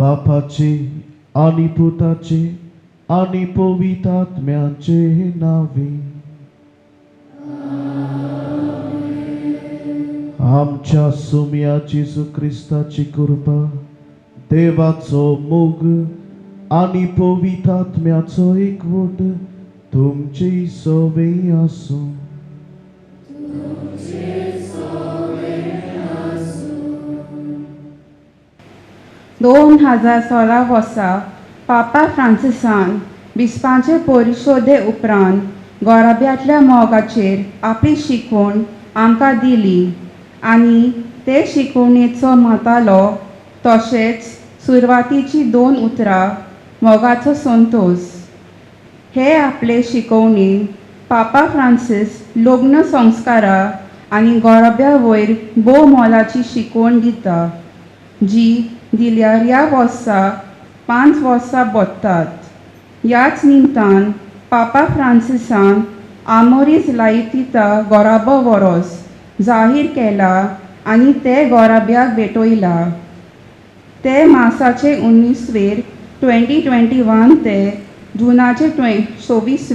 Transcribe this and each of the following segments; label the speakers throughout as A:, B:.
A: बापाचे आणि पुताचे आणि पवित्रात्म्याचे नावे. आमच्या सुम्या जेजू ख्रिस्ताची कृपा, देवाचो मोग आणि पवित्रात्म्याचो एकवट तुमची सवय आसो.
B: 2016 वर्सा पापा फ्रांसिसान बिस्पांचे परिशोधे उपरांत गोराब्यांतल्या मोगाचेर आपली शिकवण आमकां दिली आनी ते शिकवणेचो मतालो तशेंच सुरवातीची 2 उतरां मोगाचो संतोष हे आपले शिकवणे पापा फ्रांसीस लग्न संस्कारा आनी गोराब्या वयर भोव मोलाची शिकवण दिता जी दिल्यार ह्या वर्सा 5 वर्सां बदतात. ह्याच निमतान पापा फ्रांसिसान आमोरीस लायतिता गोराबो वरोस जाहीर केला आनी ते गोराब्याक भेटयला. ते मासाचे 19 2021 ते जुनाचे 26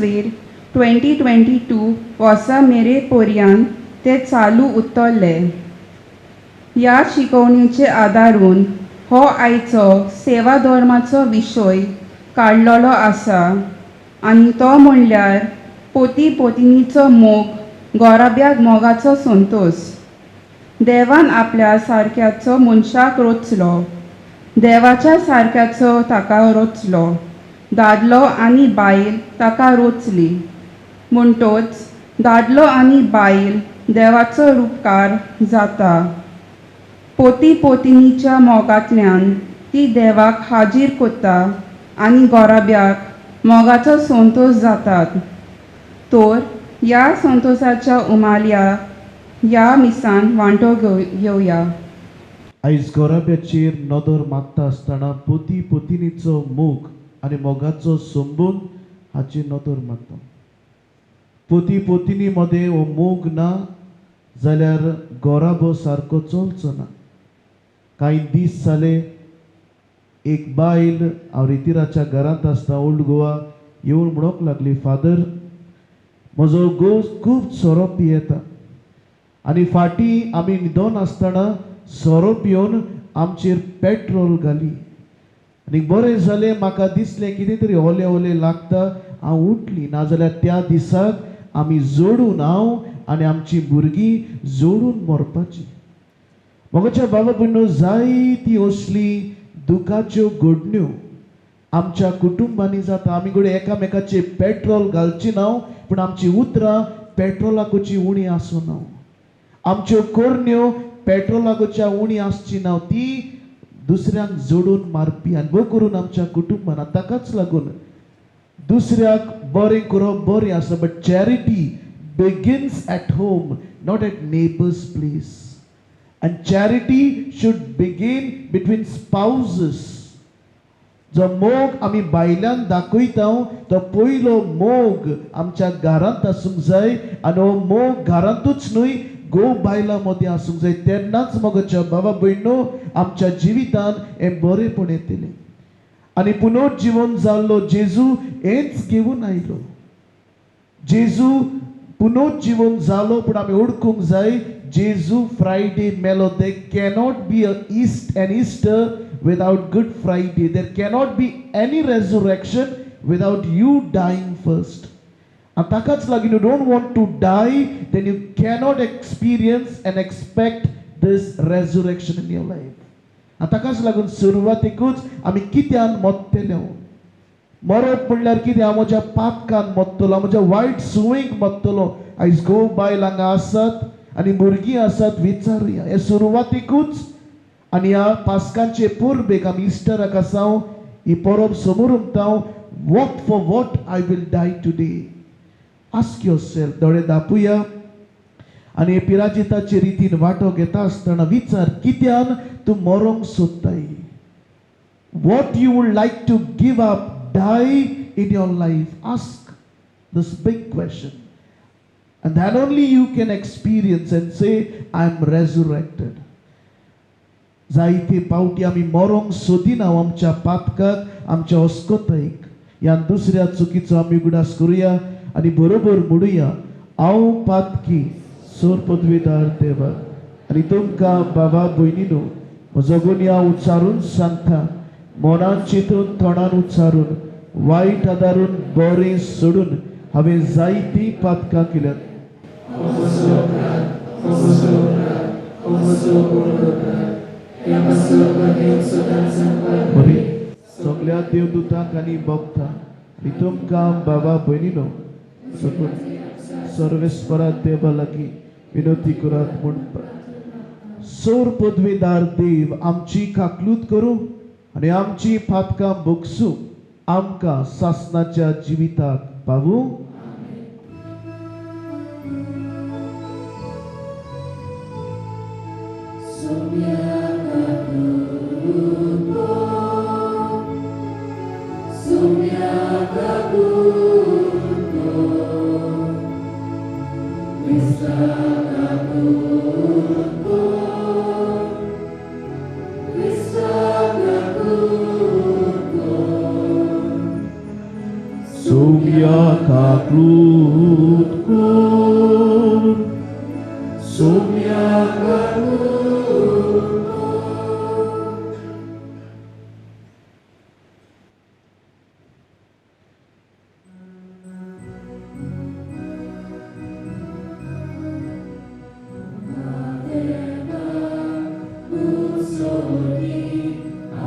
B: 2022 वर्सा मेरे पर्यंत ते चालू उरतले. ह्या शिकवणीचे आदारून हो आयचो सेवा धर्माचो विशय काडलेलो आसा आनी तो म्हणल्यार पोती पोतिनीचो मोग गोराब्याक मोगाचो संतोष. देवान आपल्या सारक्याचो मनशाक रचलो, देवाच्या सारक्याचो ताका रचलो, दादलो आनी बायल ताका रचली. म्हणटच दादलो आनी बायल देवाचो रूपकार जाता. पोती पोतिनीच्या मोगांतल्यान ती देवाक हाजीर करता आनी गोराब्याक मोगाचो संतोष जातात. तर ह्या संतोषाच्या उमाल्या ह्या मिसान वांटो घेवया.
A: आयज गोराब्याचेर नदर मारता आसतना पोती पोतिनीचो मोग आनी मोगाचो संबंद हाचेर नदर मारता. पोती पोतिनी मदें हो मोग ना जाल्यार गोराबो सारको चलचो ना. कांय दीस जाले एक बायल हांव रितीराच्या घरांत आसता ओल्ड गोवा येवन म्हणूंक लागली, फादर म्हजो घोव खूब सोरो पियेता आनी फाटीं आमी न्हिदोन आसतना सोरो पिवन आमचेर पेट्रोल घाली आनी बरें जालें. म्हाका दिसलें कितें तरी ओलें ओलें लागता, हांव उठली. नाजाल्यार त्या दिसाक आमी जोडून हांव आनी आमचीं भुरगीं जोडून मरपाचीं. मोगाच्या बाबा भयणो, जायती असली दुखाच्यो घडण्यो आमच्या कुटुंबांनी जाता. आमी घडये एकामेकाचेर पेट्रोल घालची ना, पूण आमची उतरां पेट्रोलाकूची उणी आसूं ना. आमच्यो कोरण्यो पेट्रोलाकूच्या उणी आसची ना. ती दुसऱ्यांक जोडून मारपी आनी भोव करून आमच्या कुटुंबान. ताकाच लागून दुसऱ्याक बरें करप बरें आसा, but charity begins at home, not at neighbours place. And charity should begin between spouses. जो मोग आमी बायलांक दाखयता तो पयलो मोग आमच्या घरांत आसूंक जाय आनी हो मोग घरांतूच न्हय घोव बायलां मदीं आसूंक जाय. तेन्नाच मोगाच्या बाबा भयणो आमच्या जिवितान हें बरेंपण येतलें. आनी पुनर्जीवन जाल्लो जेजू हेंच घेवन आयलो. जेजू पुनर्जीवन जालो, पूण आमी ओळखूंक जाय जेजू फ्रायडे मेलो. There cannot be an Easter without Good Friday. There cannot be any resurrection without you dying first. And ताकाच लागून you don't want to die, then you cannot experience and expect this resurrection in your life. And ताकाच लागून सुरवातेकूच आमी कित्यान मरतले. मरप म्हणल्यार कितें? हांव म्हज्या पातकान मरतलो, म्हज्या वायट सुवेक मरतलो. आयज घोव बायल हांगा आसात आनी भुरगीं आसात, विचारुया हे सुरवातेकूच. आनी ह्या पास्कांचे पुर्बेक आमी इस्टराक आसांव, ही परब समोर उमतांव. What for what I will die today. Ask yourself. दोळे धापुया आनी हे पिराजिताचे रितीन वांटो घेता आसतना विचार, कित्यान तूं मरोंक सोदताय? What you would like to give up, die in your life? Ask this big question. And then only you can experience and say, I am resurrected. जायते पावटी आमी मरोंक सोदिना आमच्या पातकाक आमच्या अस्कोतायक. ह्या दुसऱ्या चुकीचो आमी उगडास करुया आनी बरोबर म्हणुया, हांव पातकी सोर पदवीदार देवा आनी तुमकां बाबा भयणीनो म्हजो गुन्या उच्चारून सांगता, मनान चिंतून तोंडान उच्चारून वायट आदारून बरें सोडून हांवें जायतीं पातकां केल्यात. बरी सगळ्या देवदूतांक आनी भक्तांक आनी तुमकां बाबा भयणीनो सर्वेस्परा देवा लागीं विनंती करात म्हूण सोर पदवीदार देव आमची काकलूत करूं आनी आमची पातकां भोगसूं आमकां सासणाच्या जिविताक पावूं. Sumia kaklut kur, sumia kaklut kur.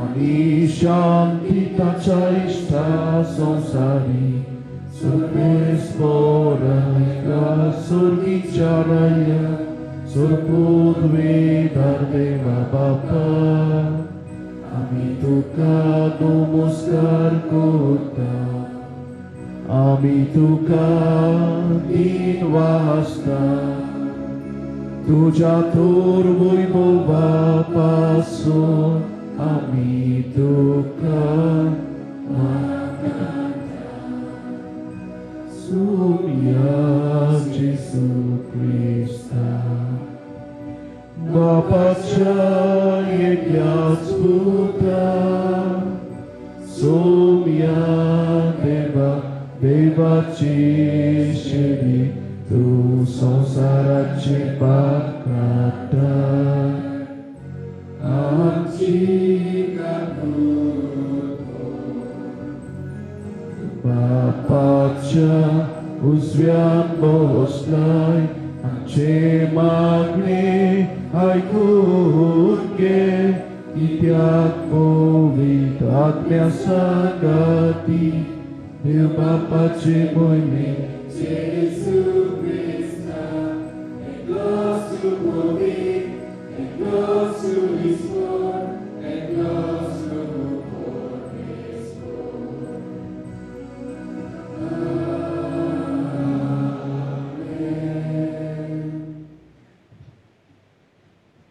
A: Ani shanti tacha ishta samsari. Survesporaya surgicharaya surpodvedar deva bapa ami tuka namaskar korta ami tuka dinvasta tuja tor voimova paso ami tuka Sumia Jesu Krista Bapacha Yekyat Buddha Sumia Deva Deva Chishiri Tu Sansarachi Bakrata Bapacia uzwiam boslaj, amcie magnie ajkunge, i jak mówit atmia sagati, il Bapacie mojmi, Jesu Christa, et glosu movi, et glosu ispor, et glosu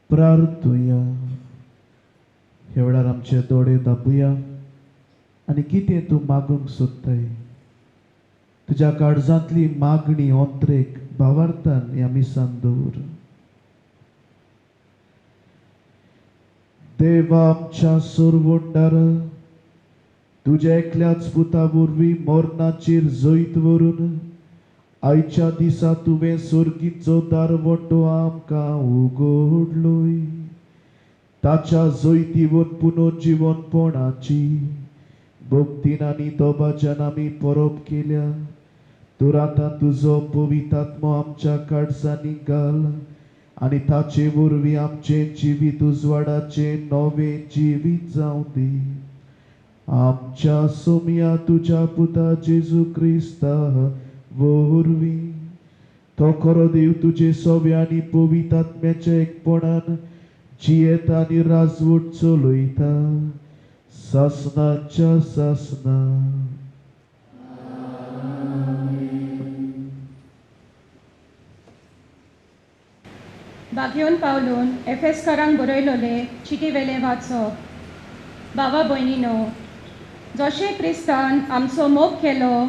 A: प्रार्थुया. ह्या वेळार आमचे दोळे दाबुया आनी कितें तूं मागूंक सोदताय तुज्या काळजांतली मागणी अंतरेक भावार्थान ह्या मिसान दवर. देवा आमच्या सोरवोंडार तुज्या एकल्याच पुता वरवीं मरणाचेर जैत व्हरून आयच्या दिसा तुवें सोर्गीचो दारवंडो आमकां उगडलोय. ताच्या जैतीवर पुनर्जीवनपणाची भक्तीन आनी तोबाच्यान आमी परब केल्या. तर आतां तुजो पवित्र आत्मो आमच्या काळजांनी घाल आनी ताचे वरवीं आमचें जिवीत उजवाडाचें नवें जिवीत जावं दी. आमच्या सोम्या तुज्या पुता जेजू क्रिस्ता वरवीं तो खरो देव तुजे सोबे आनी पवित्र आत्म्याच्या एकपणान जियेता आनी राजवट चलयता सासणाच्या सासना.
C: बागयोन पावलून एफेसकारांक बरयलोले चिटी वेले वाचप. बाबा भयणीनो, जशें क्रिस्तान आमचो मोग केलो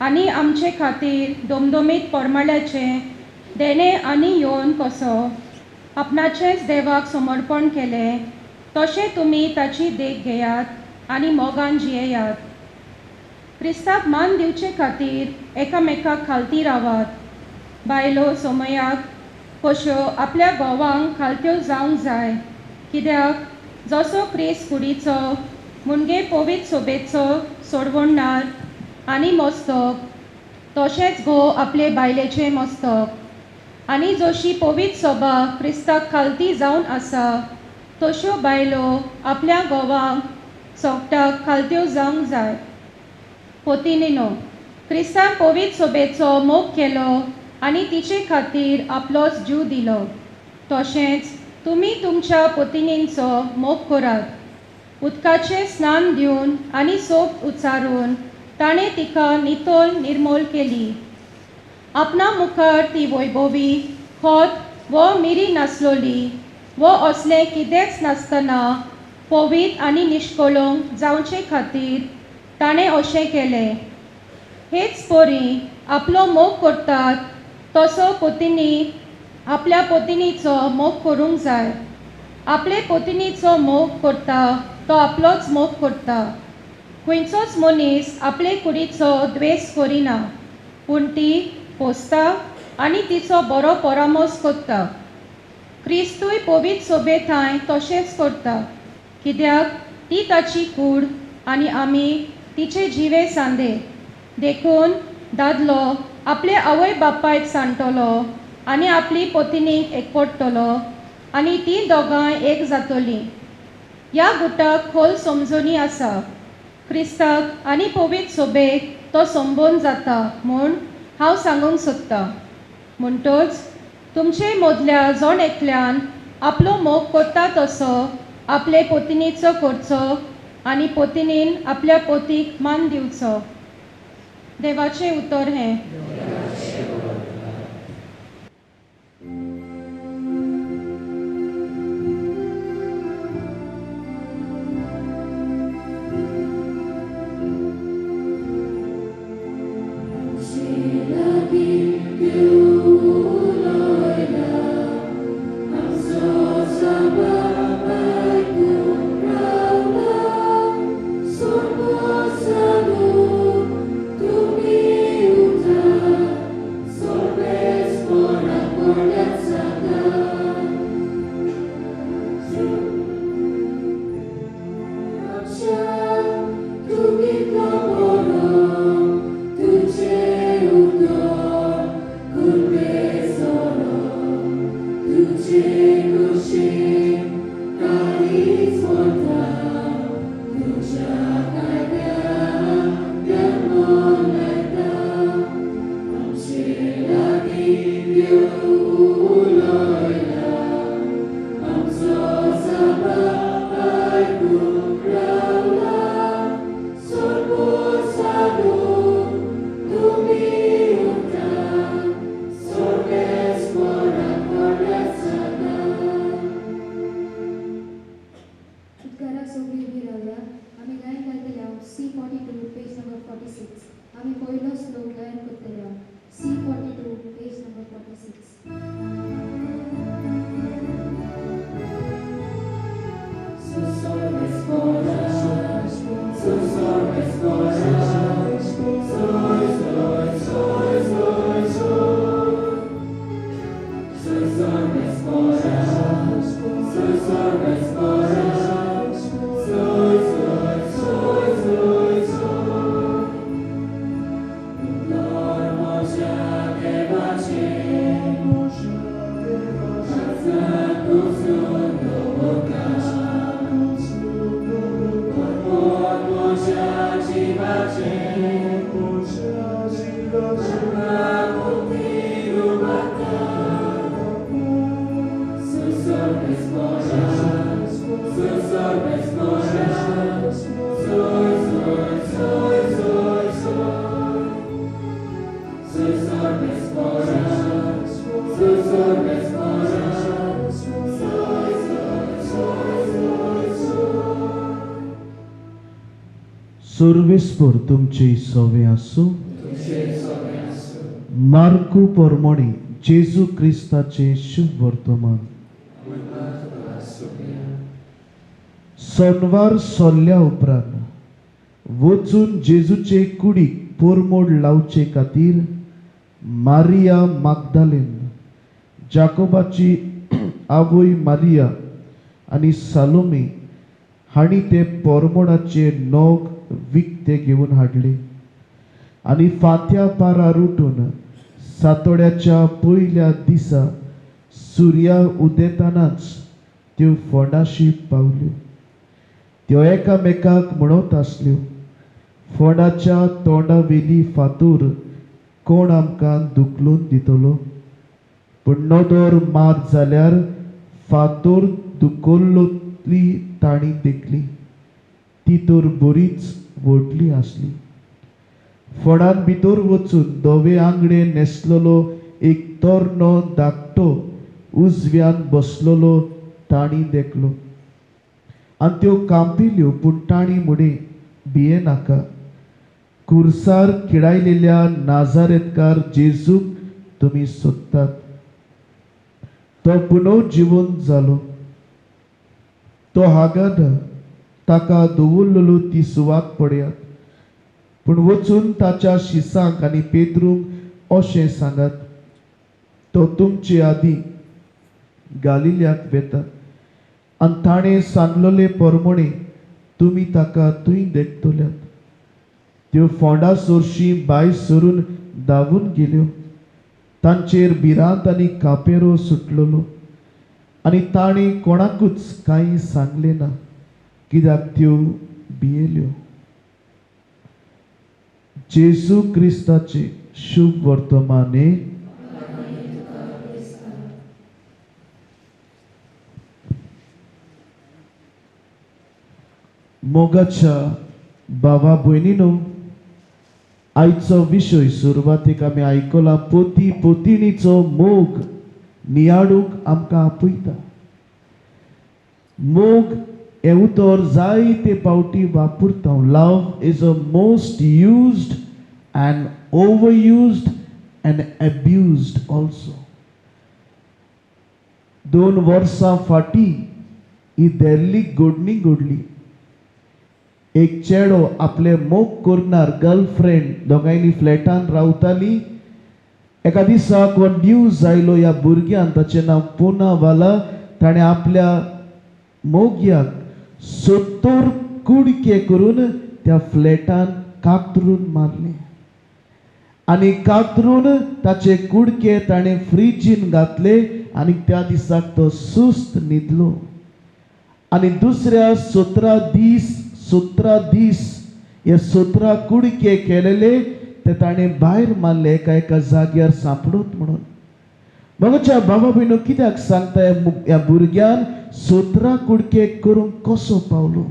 C: आनी आमचे खातीर दोमदोमीत पोरमाळ्याचें देणे आनी येवन कसो आपणाचेंच देवाक समर्पण केलें, तशें तुमी ताची देख घेयात आनी मोगान जियेयात. क्रिस्ताक मान दिवचे खातीर एकामेकाक खालती रावात. बायलो सोमयाक कश्यो आपल्या घोवांक खालत्यो जावंक जाय, कित्याक जसो क्रिस्त कुडीचो मुणगे पवित्र सोबेचो सोडवणदार आनी मस्तक, तशेंच घोव आपले बायलेचें मस्तक. आनी जशी पवित्र सोबा क्रिस्ताक खालती जावन आसा, तश्यो बायलो आपल्या घोवांक सोगटाक खालत्यो जावंक जाय. पोतिनीनो, क्रिस्तान पवित्र सोबेचो मोग केलो आनी तिचे खातीर आपलोच जीव दिलो. तशेंच तुमी तुमच्या पोतिनींचो मोग करात. उदकाचें स्नान दिवन आनी सोब उचारून ताणें तिका नितोल निर्मोल केली. आपणा मुखार ती वैभवी खोत वो मिरी नासलोली वो असलें कितेंच नासतना पवित्र आनी निश्कळोंक जावचे खातीर ताणें अशें केलें. हेच परी आपलो मोग करतात तसो पोतिनी आपल्या पोतिनीचो मोग करूंक जाय. आपले पोतिनीचो मोग करता तो आपलोच मोग करता. खंयचोच मनीस आपले कुडीचो द्वेस करिना, पूण ती पोसता आनी तिचो बरो परामोस करता. क्रिस्तूय पवित्र सोबेताय तशेंच करता, कित्याक ती ताची कूड आनी आमी तिचे जिवे सांदे. देखून दादलो आपले आवय बापायक सांडटलो आनी आपली पोतिनीक एकवटतलो आनी ती दोगांय एक जातलीं. ह्या गुटाक खोल समजणी आसा. क्रिस्ताक आनी पवित्र सोबेक तो संबोन जाता म्हूण हांव सांगूंक सोदतां. म्हणटच तुमचे मदल्या जोण एकल्यान आपलो मोग करता तसो आपले पोतिनीचो करचो आनी पोतिनीन आपल्या पोतीक मान दिवचो. देवाचें उतर हें.
A: सर्वेस्पर तुमची सवे आसूं. मार्कू पोरमोणी जेजू क्रिस्ताचे शुभ वर्तमान. सोनवार सोल्ल्या उपरांत वचून जेजूचे कुडीक पोरमोड लावचे खातीर मारिया मागदालेन, जाकोबाची आवय मारिया आनी सालोमे हांणी ते पोरमोडाचे नोग विकते घेवन हाडले आनी फांत्या पारार उठून सातोड्याच्या पयल्या दिसा सुर्या उदेतानाच त्यो फोंडाशी पावल्यो. त्यो एकामेकाक म्हणत आसल्यो, फोंडाच्या तोंडावेली फातोर कोण आमकां दुखलून दितलो. पूण नदर मात जाल्यार फातोर दुखोल्लोतली ताणी देखली. ती तर बरीच व्हडली आसली. फोंडान भितर वचून धवे आंगडे न्हेसलेलो एक तरनो धाकटो उजव्यान बसलेलो ताणी देखलो. आनी त्यो कांपिल्यो, पूण ताणी म्हणे, भिये नाका. खुर्सार किडायलेल्या नाजारेतकार जेजूक तुमी सोदतात. तो पुनर्जिवंत जालो. तो हागाद ताका दवरलेलो ती सुवात पळयात. पूण वचून ताच्या शिसांक आनी पेद्रूक अशें सांगात, तो तुमचे आदी गालिल्याक वेता आनी ताणें सांगलोले प्रमाणे तुमी ताका थंय देखतल्यात. त्यो फोंडा सोरशी भायर सरून धांवून गेल्यो. तांचेर भिरांत आनी कापेरो सुटलेलो आनी ताणें कोणाकूच कांय सांगलें ना, कित्याक त्यो भियेल्यो. जेजू क्रिस्ताचे शुभ वर्तमाने. मोगाच्या भावा भयणीनो, आयचो विशय सुरवातेक आमी आयकला, पोती पोतिणीचो मोग नियाडूंक आमकां आपयता. मोग हे उतर जायते पावटी वापरता. Love is a most used and overused and abused also. 2 वर्सां फाटी ही देल्ली घडणी घडली. एक चेडो आपले मोग करणार गर्लफ्रेंड दोगांयनी फ्लॅटान रावताली. एका दिसाक न्यूज आयलो ह्या भुरग्यान, ताचें नांव पूनावाला, ताणें आपल्या मोग्याक 70 कुडके करून त्या फ्लॅटान कातरून मारले आनी कातरून ताचे कुडके ताणें फ्रिजीन घातले आनी त्या दिसाक तो सुस्त न्हिदलो. आनी दुसऱ्या 17 दीस हे 17 कुडके केलेले ते ताणें भायर मारले एका जाग्यार सांपडत म्हणून. मगच्या भावा भयणो, कित्याक सांगता ह्या भुरग्यान 17 कुडके करूंक कसो पावलो.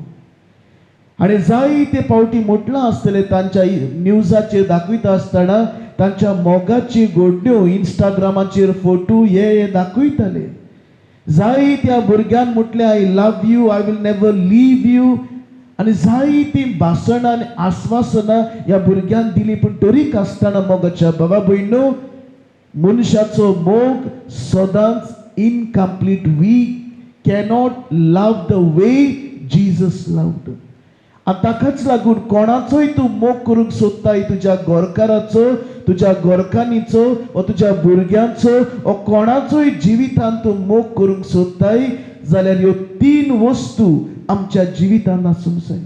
A: आणि जायते पावटी म्हटलां आसतलें तांच्या न्यूजाचेर दाखयता आसतना तांच्या मोगाची घडण्यो इंस्टाग्रामाचेर फोटो हे दाखयताले. जायत्या भुरग्यान म्हटलें, I love you, I will never leave you. आनी जायतीं भाशणां आनी आश्वासनां ह्या भुरग्यांक दिलीं. पूण तरीक आसतना मोगाच्या भावा भयणो, मनशाचो मोग सदांच incomplete. We cannot love the way Jesus loved. आनी ताकाच लागून कोणाचोय तूं मोग करूंक सोदताय, तुज्या गोरकाराचो, तुज्या गोरकानीचो, वा तुज्या भुरग्यांचो, वा कोणाचोय जिवितांत तूं मोग करूंक सोदताय जाल्यार ह्यो 3 वस्तू आमच्या जिवितांत आसूंक जाय.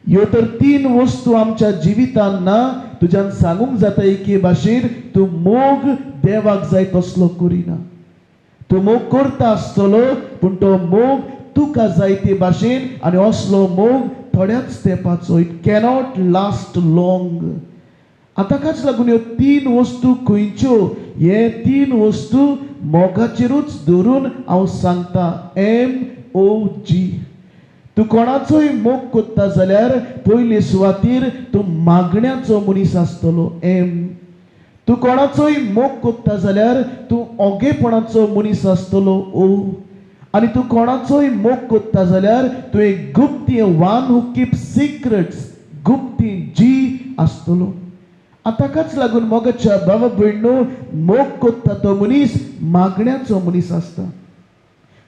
A: ह्यो तर 3 वस्तू आमच्या जिवितांत ना. तुज्यान सांगूंक जाता एके भाशेन, तूं मोग देवाक जाय तसलो करिना. तूं मोग करता आसतलो, पूण तो मोग तुका जाय ते भाशेन, आनी असलो मोग थोड्याच तेंपाचो. It cannot last long. ताकाच लागून ह्यो 3 वस्तू खंयच्यो, हे 3 वस्तू मोगाचेरूच धरून हांव सांगता. MOG. तूं कोणाचोय मोग कोत्ता जाल्यार पयले सुवातेर तूं मागण्याचो मनीस आसतलो. तूं कोणाचोय मोग कोत्ता जाल्यार तूं ओगेपणाचो मनीस आसतलो. आनी तूं कोणाचोय मोग कोत्ता जाल्यार तूं एक गुप्ती, वन हू कीप सिक्रेट्स, गुप्ती जी आसतलो. ताकाच लागून मोगाच्या भावा भयणो, मोग कोत्ता तो मनीस मागण्याचो मनीस आसता.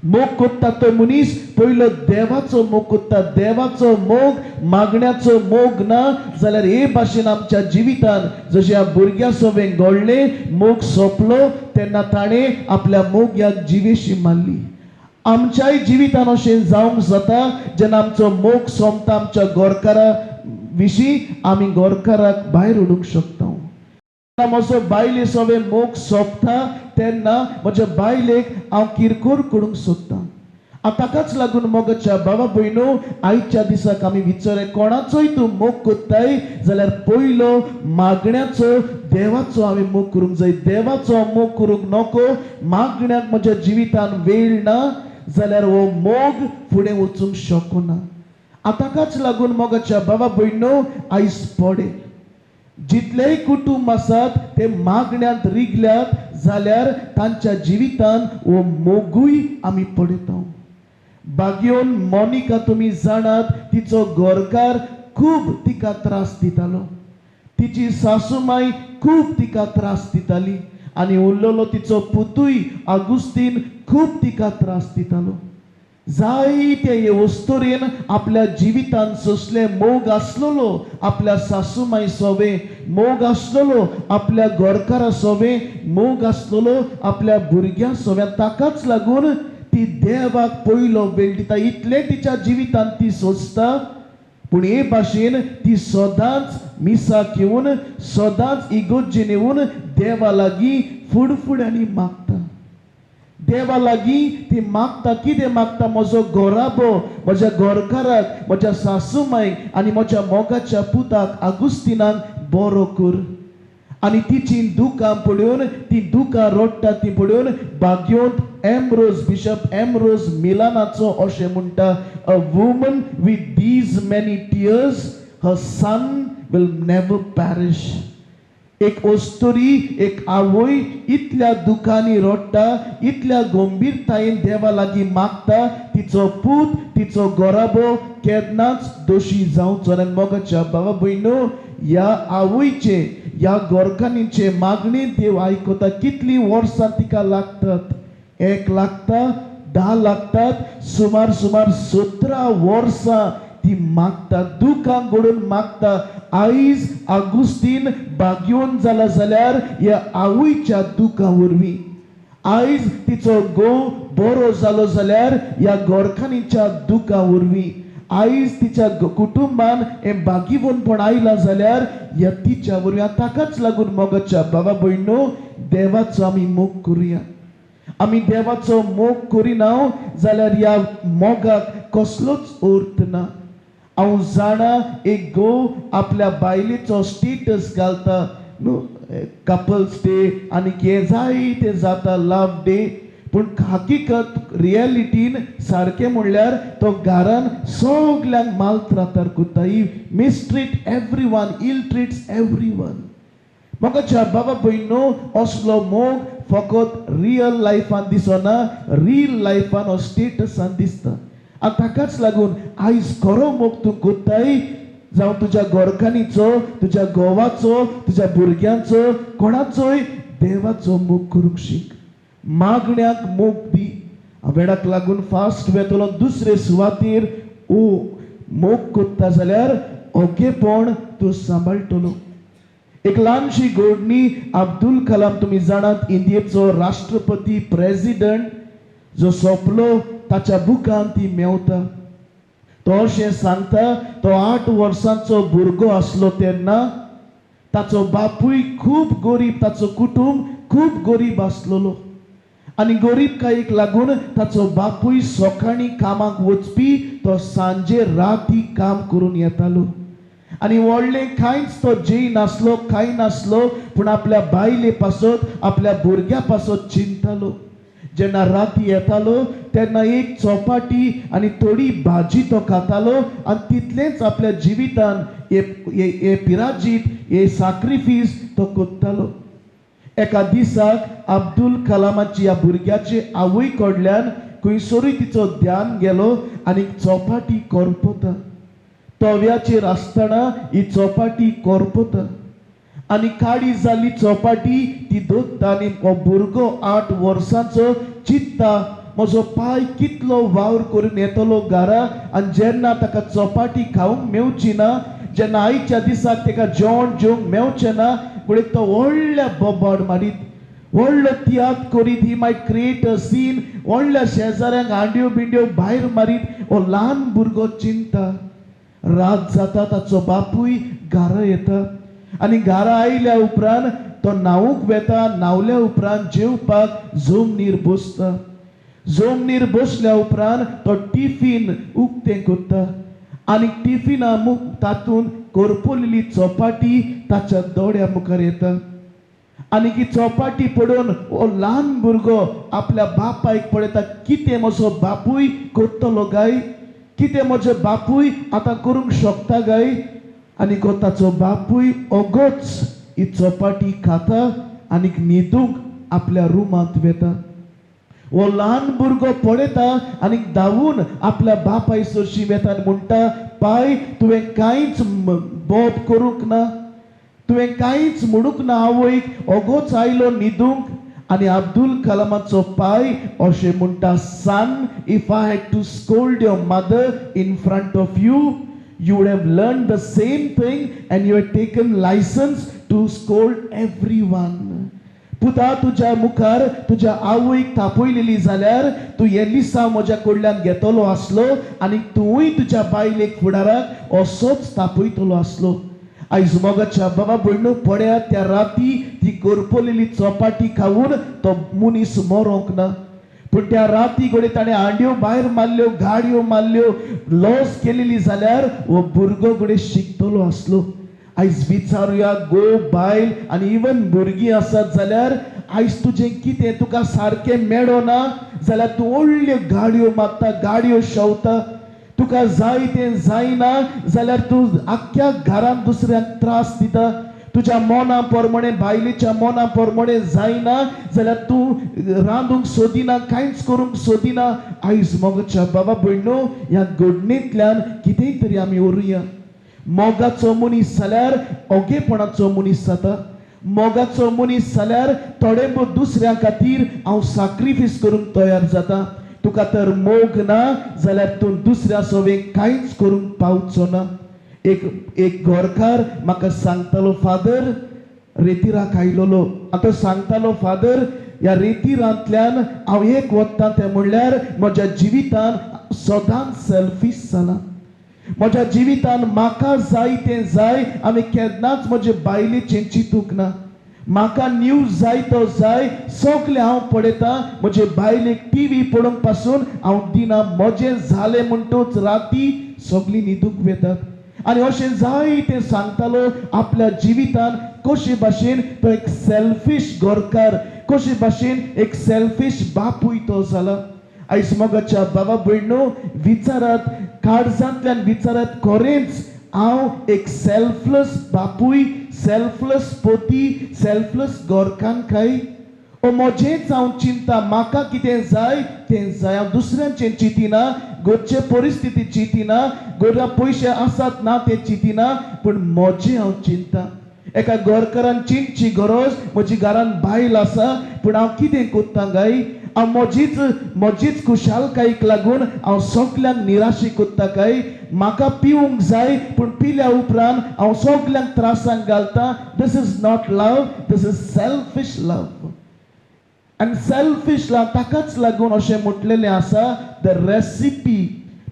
A: मोग कोत्ता तो मनीस पयलो देवाचो मोग कोत्ता. देवाचो मोग मागण्याचो मोग ना जाल्यार हे भाशेन आमच्या जिवितान जशें ह्या भुरग्या सवें घडले मोग सोंपलो तेन्ना ताणें आपल्या मोग्याक जिवेशी मारली. आमच्याय जिवितान अशें जावंक जाता जेन्ना आमचो मोग सोंपता आमच्या गोरकारा विशीं आमी गोरकाराक भायर उडोवंक शकता. म्हजो बायले सवें मोग सोंपता तेन्ना म्हज्या बायलेक हांव किरकोळ करूंक सोदतां. ताकाच लागून मोगाच्या भावा भयणो आयच्या दिसाक आमी विचारले कोणाचोय तूं मोग कोत्ताय जाल्यार पयलो मागण्याचो देवाचो हांवें मोग करूंक जाय. देवाचो मोग करूंक नको. मागण्याक म्हज्या जिवितान वेळ ना जाल्यार हो मोग फुडें वचूंक शकना. ताकाच लागून मोगाच्या भावा भयणो आयज पडे जितलेय कुटुंब आसात ते मागण्यात रिगल्यात जाल्यार तांच्या जिवितान हो मोगूय आमी पळयता. बागयोन मोनिका तुमी जाणात तिचो गोरकार खूब तिका त्रास दितालो. तिची सासूमाय खूब तिका त्रास दिताली आनी उरलेलो तिचो पुतूय आगुस्तीन खूब तिका त्रास दितालो. जायते हे वस्तुरेन आपल्या जिवितान सोंसले मोग आसलेलो आपल्या सासूमाय सोवे, मोग आसलेलो आपल्या गोरकारा सोवे, मोग आसलेलो आपल्या भुरग्यां सोव्या. ताकाच लागून ती देवाक पयलो वेळ दिता. इतले तिच्या जिवितान ती सोंसता पूण हे भाशेन ती सदांच मिसाक येवन सदांच इगोज्जेन येवन देवा लागीं फुडफुड्यांनी मागता. देवा लागीं ती मागता. कितें मागता? म्हजो गोराबो म्हज्या गोरकाराक म्हज्या सासूमायक आनी म्हज्या मोगाच्या पुताक आगुस्तिनाक बरो कर. आनी तिची दुकां पळोवन ती दुकां रडटा ती पळोवन बागयोंत एम्ब्रोज बिशप एम्ब्रोज मिलानाचो अशें म्हणटा a woman with these many tears her son will never perish. एक ओस्तोरी एक आवय इतल्या दुखांनी रडटा इतल्या गंभीरतायेन देवा लागीं मागता तिचो पूत तिचो गोराबो केन्नाच दोशी जावचो ना. मोगाच्या भावा भयणो ह्या आवयचे ह्या गोरकांनीचे मागणी देव आयकता. कितली वर्सां तिका लागतात? 1 लागता 10 लागतात सुमार 17 वर्सां ती मागता. दुखां घडोवन मागता. आयज आगुस्तीन बागयोन जाला जाल्यार ह्या आवयच्या दुखां वरवीं. आयज तिचो घोव बरो जालो जाल्यार ह्या गोरखानीच्या दुखां वरवीं. आयज तिच्या कुटुंबान हे बागीवनपण आयला जाल्यार ह्या तिच्या वरवीं. ताकाच लागून मोगाच्या भावा भयणो देवाचो आमी मोग करुया. आमी देवाचो मोग करिना जाल्यार ह्या मोगाक कसलोच अर्थ ना. हांव जाणा एक घोव आपल्या बायलेचो स्टेटस घालता न्हू कपल्स डे आनी हे जायते जाता लव डे पूण हकीकत रियलिटीन सारकें म्हणल्यार तो घरान सगल्यांक मालत्रातार करता. ही मिसट्रीट एवरी वन, इल ट्रिट्स एवरी वन. मोगाच्या बाबा भयणो असलो मोग फकत रियल लायफान दिसना, रियल लायफान हो स्टेटसान दिसता. आनी ताकाच लागून आयज खरो मोग तूं कोत्ताय जावं तुज्या गोरकानीचो तुज्या घोवाचो तुज्या भुरग्यांचो कोणाचोय देवाचो मोग करूंक शीक. मागण्याक मोग दी. वेळाक लागून फास्ट वेतलो दुसरे सुवातेर मोग कोत्ता जाल्यार ओगेपण तूं सांबाळटलो. एक ल्हानशी घडणी अब्दुल कलाम तुमी जाणात इंडियेचो राष्ट्रपती प्रेसिडेंट जो सोंपलो ताच्या बुकान ती मेवता. तो अशें सांगता तो 8 वर्सांचो भुरगो आसलो तेन्ना ताचो बापूय खूब गरीब ताचो कुटुंब खूब गरीब आसलेलो आनी गरीबकायेक लागून ताचो बापूय सकाळीं कामाक वचपी तो सांजे राती काम करून येतालो आनी व्हडलें कांयच तो जेय नासलो कांय नासलो पूण आपल्या बायले पासत आपल्या भुरग्या पासत चिंततालो. जेन्ना राती येतालो तेन्ना एक चपाटी आनी थोडी भाजी तो खातालो आनी तितलेंच आपल्या जिवितान हे पिराजीत हे सॅक्रिफीस तो कोत्तालो. एका दिसाक अब्दुल कलामाची ह्या भुरग्याचे आवय कडल्यान खंयसरूय तिचो ध्यान गेलो आनी चपाटी करपता. तव्याचेर आसतना ही चपाटी करपता आनी काडी जाल्ली चपाटी ती दोत्ता आनी हो भुरगो 8 वर्सांचो चित्ता म्हजो पाय कितलो वावर करून येतलो घरा आनी जेन्ना ताका चपाटी खावंक मेवची ना, जेन्ना आयच्या दिसाक ताका जेवण जेवंक मेवचें ना, फुडें तो व्हडल्या बोबाड मारीत, व्हडलो तियात्र करीत, he might create a scene, व्हडल्या शेजाऱ्यांक हांड्यो बिंड्यो भायर मारीत हो ल्हान भुरगो चिंता. रात जाता ताचो बापूय घरा येता आनी घरा आयल्या उपरांत तो न्हावूंक वेता, न्हावल्या उपरांत जेवपाक जमनीर बसता. जमनीर बसल्या उपरांत तो टिफीन उक्तें करता आनी टिफिना तातूंत करपलेली चपाटी ताच्या दोळ्या मुखार येता आनी की चपाटी पडोवन हो ल्हान भुरगो आपल्या बापायक पळयता, कितें म्हजो बापूय करतलो गाय, कितें म्हजो बापूय आतां करूंक शकता गाय. आनी को ताचो बापूय ओगोच ही चपाटी खाता आनीक न्हिदूंक आपल्या रुमांत वेता. हो ल्हान भुरगो पळयता आनीक धांवून आपल्या बापाय सरशी वेता आनी म्हणटा, पाय तुवें कांयच बोब करूंक ना, तुवें कांयच म्हणूंक ना आवयक, ओगोच आयलो न्हिदूंक. आनी अब्दुल कलामाचो पाय अशें म्हणटा, son, if I had to scold your mother in front of you, you would have learned the same thing and you had taken license to scold everyone. पुता तुज्या मुखार तुज्या आवयक तापयलेली जाल्यार तूं हे लिसांव म्हज्या कडल्यान घेतलो आसलो आनी तुंवूय तुज्या बायलेक फुडाराक असोच तापयतलो आसलो. आयज मोगाच्या बाबा भयणो पळयात, त्या राती ती करपलेली चपाटी खावून तो मनीस मरोंक ना, पूण त्या राती घडये ताणें हांड्यो भायर मारल्यो, गाडयो मारल्यो, लॉस केलेली जाल्यार हो भुरगो घडये शिकतलो आसलो. आयज विचारुया, गो बायल आनी इवन भुरगीं आसात जाल्यार आयज तुजें कितें तुका सारकें मेळो ना जाल्यार तूं व्हडल्यो गाडयो मारता, गाडयो शेंवता. तुका जाय तें जायना जाल्यार तूं आख्ख्या घरांत दुसऱ्यांक त्रास दिता. तुज्या मोना प्रमाणे, बायलेच्या मोना प्रमाणे जायना जाल्यार तूं रांदूंक सोदिना, कांयच करूंक सोदिना. आयज मोगाच्या बाबा भयणो, ह्या घडणेंतल्यान कितेंय तरी आमी उरुया. मोगाचो मनीस जाल्यार ओगेपणाचो मनीस जाता. मोगाचो मनीस जाल्यार थोडे दुसऱ्या खातीर हांव सॅक्रिफायस करूंक तयार जाता. तुका तर मोग ना जाल्यार तूं दुसऱ्या सोबेक कांयच करूंक पावचो ना. एक गोरकार म्हाका सांगतालो, फादर रेतीराक आयलोलो, आतां सांगतालो, फादर ह्या रेतीरांतल्यान हांव एक वता तें म्हणल्यार म्हज्या जिवितान सदांच सेल्फीश जाला. म्हज्या जिवितान म्हाका जाय तें जाय, हांवें केन्नाच म्हजे बायलेचें चिंतूंक ना. म्हाका न्यूज जाय तो जाय, सगलें हांव पळयतां. म्हजे बायलेक टीव्ही पळोवंक पासून हांव दिना. म्हजें जालें म्हणटूच राती सगलीं न्हिदूंक वेतात. आनी अशें जाय तें सांगतालो आपल्या जिवितान कशे भाशेन तो एक सेल्फीश गोरकार, कशे भाशेन एक सेल्फीश बापूय तो जाला. आयज मोगाच्या बाबा भयणो विचारात, काळजांतल्यान विचारात, खरेंच हांव एक सेल्फलेस बापूय, सेल्फलेस पोती, सेल्फलेस गोरकान काय? ओ म्हजेंच हांव चिंता, म्हाका कितें जाय तें जाय, हांव दुसऱ्यांचें चिंतिना, घरचे परिस्थिती चिंतिना, घरा पयशे आसात ना ते चिंतिना, पूण म्हजें हांव चिंता. एका गोरकारान चिंतची गरज, म्हजी घरान बायल आसा पूण हांव कितें कोत्ता गाय? हांव म्हजीच खुशालकायेक लागून हांव सगल्यांक निराशी कोत्ता काय? म्हाका पिवंक जाय पूण पिल्या उपरांत हांव सगल्यांक त्रासांक घालता. This is not love, this is selfish love. आनी सेल्फिश लव ताकाच लागून अशें म्हटलेलें आसा, the recipe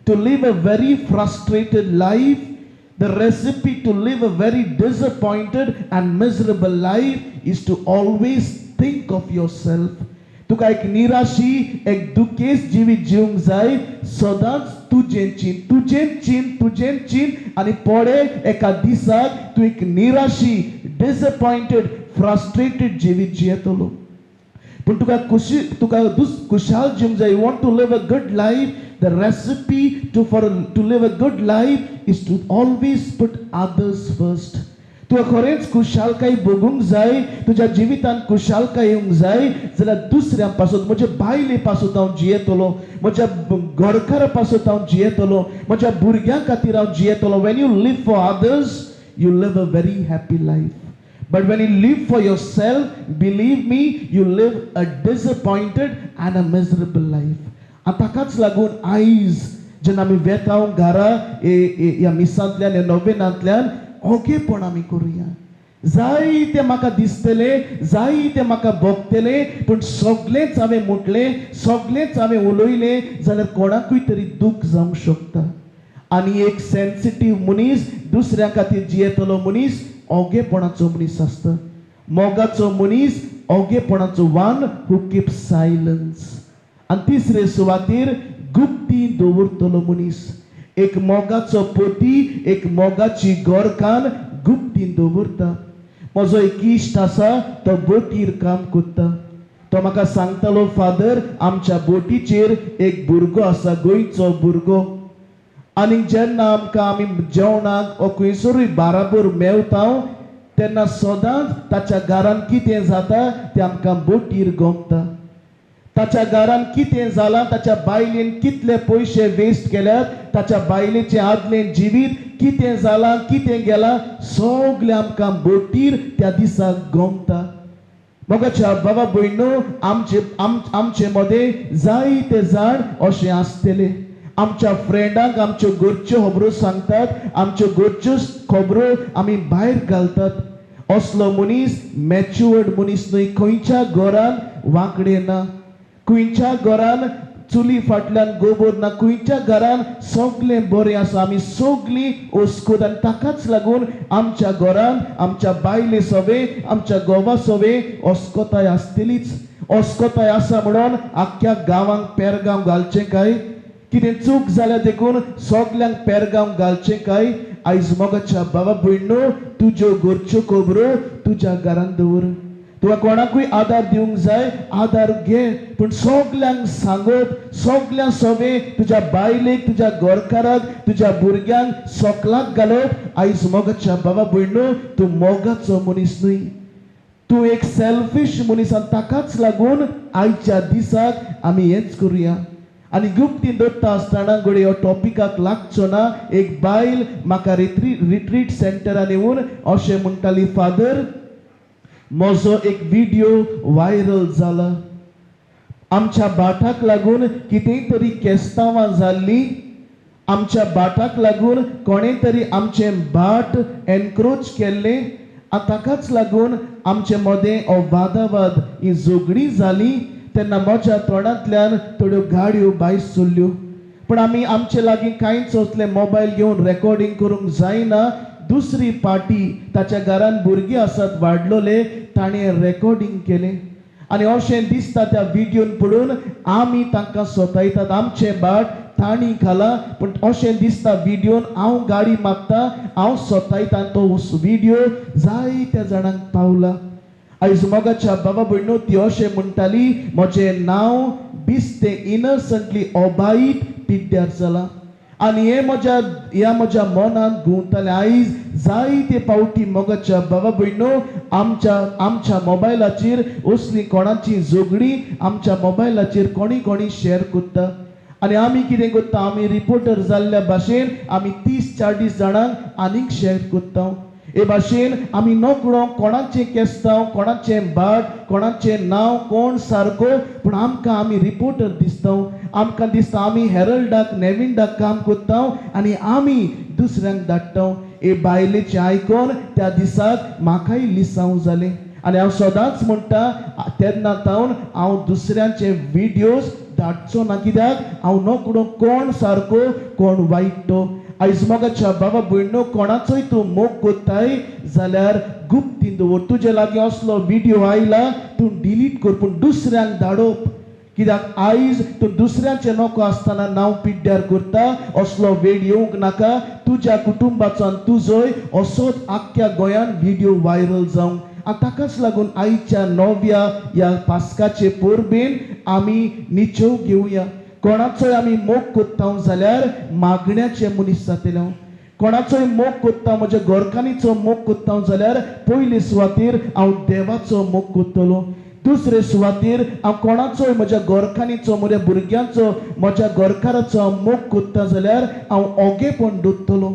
A: to live a very frustrated life, the recipe to live a very disappointed and miserable life is to always think of yourself. तुका एक निराशी, एक दुखेस जिवीत जिवंक जाय, सदांच तुजें चिंत आनी पडे एका दिसाक तूं एक निराशी, डिसअपॉइंटेड, फ्रस्ट्रेटेड जिवीत जियेतलो. पूण तुका खुशाल जिवंक जाय. You want to live a good life. The recipe to live a good life is to always put others first. तुका खरेंच खुशालकाय भोगूंक जाय, तुज्या जिवितान खुशालकाय येवंक जाय जाल्यार दुसऱ्यां पासून, म्हज्या बायले पासून हांव जियेतलो, म्हज्या घरकारा पासून हांव जियेतलो, म्हज्या भुरग्यां खातीर हांव जियेतलो. When you live for others, you live a very happy life. But when you live for yourself, believe me, you live a disappointed and a miserable life. आणि ताकाच लागून आयज जेन्ना आमी वेताव घरा ह्या मिसांतल्यान ह्या नोवेनांतल्यान ओगेपण आमी करुया. जायते म्हाका दिसतले, जायते म्हाका भोगतले, पूण सगळेंच हांवें म्हटलें, सगळेंच हांवें उलयलें जाल्यार कोणाकूय तरी दूख जावंक शकता. आनी एक सेन्सिटीव मनीस, दुसऱ्या खातीर जियेतलो मनीस ओगेपणाचो मनीस आसता. मोगाचो मनीस ओगेपणाचो वन हू कीप सायलन्स. आनी तिसरे सुवातेर गुप्ती दवरतलो मनीस. एक मोगाचो पोती, एक मोगाची गोरकान गुप्तीन दवरता. म्हजो एक इश्ट आसा, तो बोटीर काम करता. तो म्हाका सांगतालो, फादर, आमच्या बोटीचेर एक भुरगो आसा, गोंयचो भुरगो. आनी जेन्ना आमी जेवणाक खंयसरूय बाराबर मेवता तेन्ना सदांच ताच्या घरान कितें जाता तें आमकां बोटीर गमता. ताच्या घरान कितें जालां, ताच्या बायलेन कितले पयशे वेस्ट केल्यात, ताच्या बायलेचें आदलें जिवीत कितें जालां, कितें गेलां, सगळें आमकां बोटीर त्या दिसाक गमता. मोगाच्या बाबा भयणो, आमचे मदें जायते जाण अशें आसतले. आमच्या फ्रेंडांक आमच्यो घरच्यो खबरो सांगतात, आमच्यो घरच्यो खबरो आमी भायर घालतात. असलो मनीस मॅच्युअर्ड मनीस न्हय. खंयच्या घरान वांकडे ना, खंयच्या घरान चुली फाटल्यान गोबर ना, खंयच्या घरान सगळें बरें आसा. आमी सगळीं ओस्कोद. आनी ताकाच लागून आमच्या घरान, आमच्या बायले सवे, आमच्या घोवा सवे ओस्कोताय आसतलीच. ओस्कोताय आसा म्हणून आख्ख्या गांवांक पेरगांव घालचें काय? कितें चूक जाल्यार देखून सगल्यांक पेरगांव घालचें काय? आयज मोगाच्या बाबा भयणो, तुज्यो घरच्यो खबरो तुज्या घरान दवर. तुका कोणाकूय आदार दिवंक जाय, आदार घे, पूण सगल्यांक सांगप, सगळ्यां सवे तुज्या बायलेक, तुज्या घरकाराक, तुज्या भुरग्यांक सोकलाक घालप. आयज मोगाच्या बाबा भयणो, तूं मोगाचो मनीस न्हय, तूं एक सेल्फीश मनीस. आनी ताकाच लागून आयच्या दिसाक आमी हेंच करुया. आनी गुप्ती दत्ता आसतना घडये हो टॉपिकाक लागचो ना. एक बायल म्हाका रिट्रीट सेंटरान येवन अशें म्हणटाली, फादर, म्हजो एक व्हिडिओ व्हायरल जाला. आमच्या बाटाक लागून कितेंय तरी केस्तांवां जाल्लीं, आमच्या बाटाक लागून कोणें तरी आमचें बाट एनक्रोच केल्लें, आनी ताकाच लागून आमचे मदें हो वादावाद, ही झगडी जाली. तेन्ना म्हज्या तोंडांतल्यान थोड्यो गाडयो भायर सरल्यो. पूण आमी आमचे लागीं कांयच असलें मोबायल घेवन रेकॉर्डिंग करूंक जायना. दुसरी पार्टी, ताच्या घरान भुरगीं आसात वाडलोले, ताणें रेकॉर्डिंग केलें. आनी अशें दिसता त्या व्हिडिओन पळोवन आमी तांकां सोतायतात, आमचें बाट तांणी घाला. पूण अशें दिसता व्हिडिओन हांव गाडी मागता, हांव सोतायतां. तो व्हिडिओ जायत्या जाणांक पावला. आयज मोगाच्या बाबा भयणो, ती अशें म्हणटाली, म्हजें नांव बिस्तें इनसंटली ओबाईत पिड्ड्यार जालां. आनी हें म्हज्या मनान घुंवतालें. आयज जायते पावटी मोगाच्या बाबा भयणो, आमच्या मोबायलाचेर असली कोणाची झगडी आमच्या मोबायलाचेर कोणी शेअर करता. आनी आमी कितें करता, आमी रिपोर्टर जाल्ल्या भाशेन आमी 30-40 जाणांक आनीक शेअर करता. हे भाशेन आमी नकळो कोणाचें केस्तांव, कोणाचें बाट, कोणाचें नांव, कोण सारको, पूण आमी रिपोर्टर दिसता. आमकां दिसता आमी हेरल्डाक, नेविंडाक काम करता आनी आमी दुसऱ्यांक धाडटा. हे बायलेचें आयकोन त्या दिसाक म्हाकाय लिसांव जालें. आनी हांव सदांच म्हणटा, तेन्ना तावन हांव दुसऱ्यांचे व्हिडिओज धाडचो ना. कित्याक हांव नकळो कोण सारको, कोण वायट तो. आयज मोगाच्या बाबा भयणो, कोणाचोय तूं मोग कोत्ताय जाल्यार गुप्तीन दवर. तुजे लागीं असलो व्हिडिओ आयला, तूं डिलीट कर, पूण दुसऱ्यांक धाडप. कित्याक आयज तूं दुसऱ्याचें नको आसतना नांव पिड्ड्यार करता. असलो वेळ येवंक नाका. तुज्या कुटुंबाचो आनी तुजोय असोच आख्ख्या गोंयान व्हिडिओ व्हायरल जावंक. आनी ताकाच लागून आयच्या नव्या ह्या पास्काचे परबेन आमी निचोव घेवया. कोणाचोय आमी मोग कोत्ता जाल्यार मागण्याचे मनीस जातले. कोणाचोय मोग कोत्ता, म्हज्या घरकान्नीचो मोग कोत्ता जाल्यार पयले सुवातेर हांव देवाचो मोग कोत्तलो. दुसरे सुवातेर हांव कोणाचोय म्हज्या घरकान्नीचो, म्हज्या भुरग्यांचो, म्हज्या घरकाराचो मोग कोत्ता जाल्यार हांव ओगेपण दोत्तलो.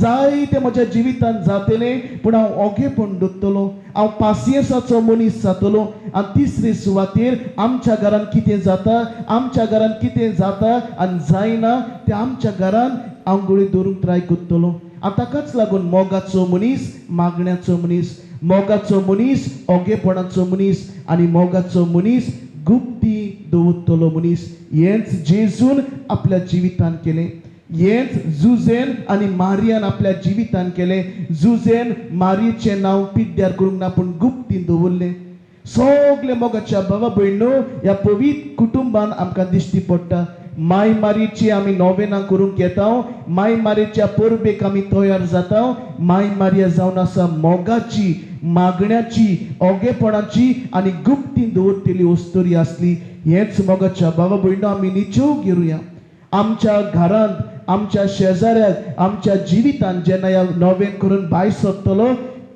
A: जायते म्हज्या जिवितांत जातले पूण हांव ओगेपण दोत्तलो, हांव पासियेंसाचो मनीस जातलो. आनी तिसरे सुवातेर आमच्या घरान कितें जाता, आमच्या घरान कितें जाता आनी जायना तें आमच्या घरान हांव गुळी दवरूंक ट्राय करतलो. आनी ताकाच लागून मोगाचो मनीस मागण्याचो मनीस, मोगाचो मनीस ओगेपणाचो मनीस आनी मोगाचो मनीस गुप्ती दवरतलो मनीस. हेंच जेजून आपल्या जिवितान केलें. हेंच जुझेन आनी मारियान आपल्या जिवितान केलें. जुझेन मारियेचें नांव पिड्ड्यार करूंक ना पूण गुप्तीन दवरलें. सगळे मोगाच्या भावा भयणो ह्या पवित्र कुटुंबान आमकां दिश्टी पडटा. माय मारियेची आमी नोवेनां करूंक येता, माय मारियेच्या परबेक आमी तयार जाता. माय मारिया जावन आसा मोगाची, मागण्याची, ओगेपणाची आनी गुप्तीन दवरलेली वस्तुरी आसली. हेंच मोगाच्या भावा भयणो आमी निच्यो घेवया. आमच्या घरांत, आमच्या शेजाऱ्याक, आमच्या जिवितान जेन्ना ह्या नोवेन करून भायर सरतलो,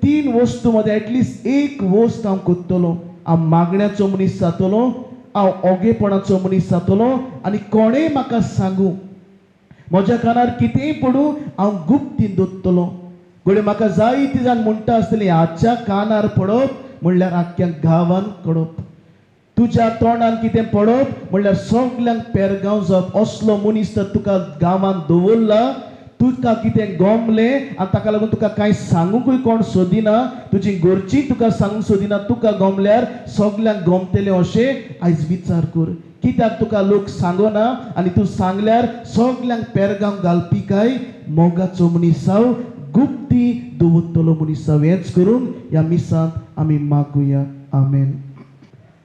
A: 3 वस्तू मध्ये एटलिस्ट एक वस्त हांव करतलो. हांव मागण्याचो मनीस जातलो, हांव ओगेपणाचो मनीस जातलो आनी कोणेय म्हाका सांगू, म्हज्या कानार कितेंय पडूं हांव गुप्तीन दवरतलो. घडये म्हाका जायती जाण म्हणटा आसतलीं हाच्या कानार पडप म्हणल्यार आख्ख्या गांवान कळप. तुज्या तोंडान कितें पडप म्हणल्यार सगल्यांक पेरगांव जावप. असलो मनीस तर तुका गांवान दवरला, तुका कितें गोमलें आनी ताका लागून तुका कांय सांगूंकूय कोण सोदिना, तुजी घरचीं तुका सांगूंक सोदिना, तुका गोमल्यार सगल्यांक गोमतलें अशें आयज विचार कर. कित्याक तुका लोक सांगना आनी तूं सांगल्यार सगल्यांक पेरगांव घालपी काय मोगाचो मनीस जाव, गुप्ती दवरतलो मनीस जाव. हेंच करून ह्या मिसांत आमी मागुया. आमेन.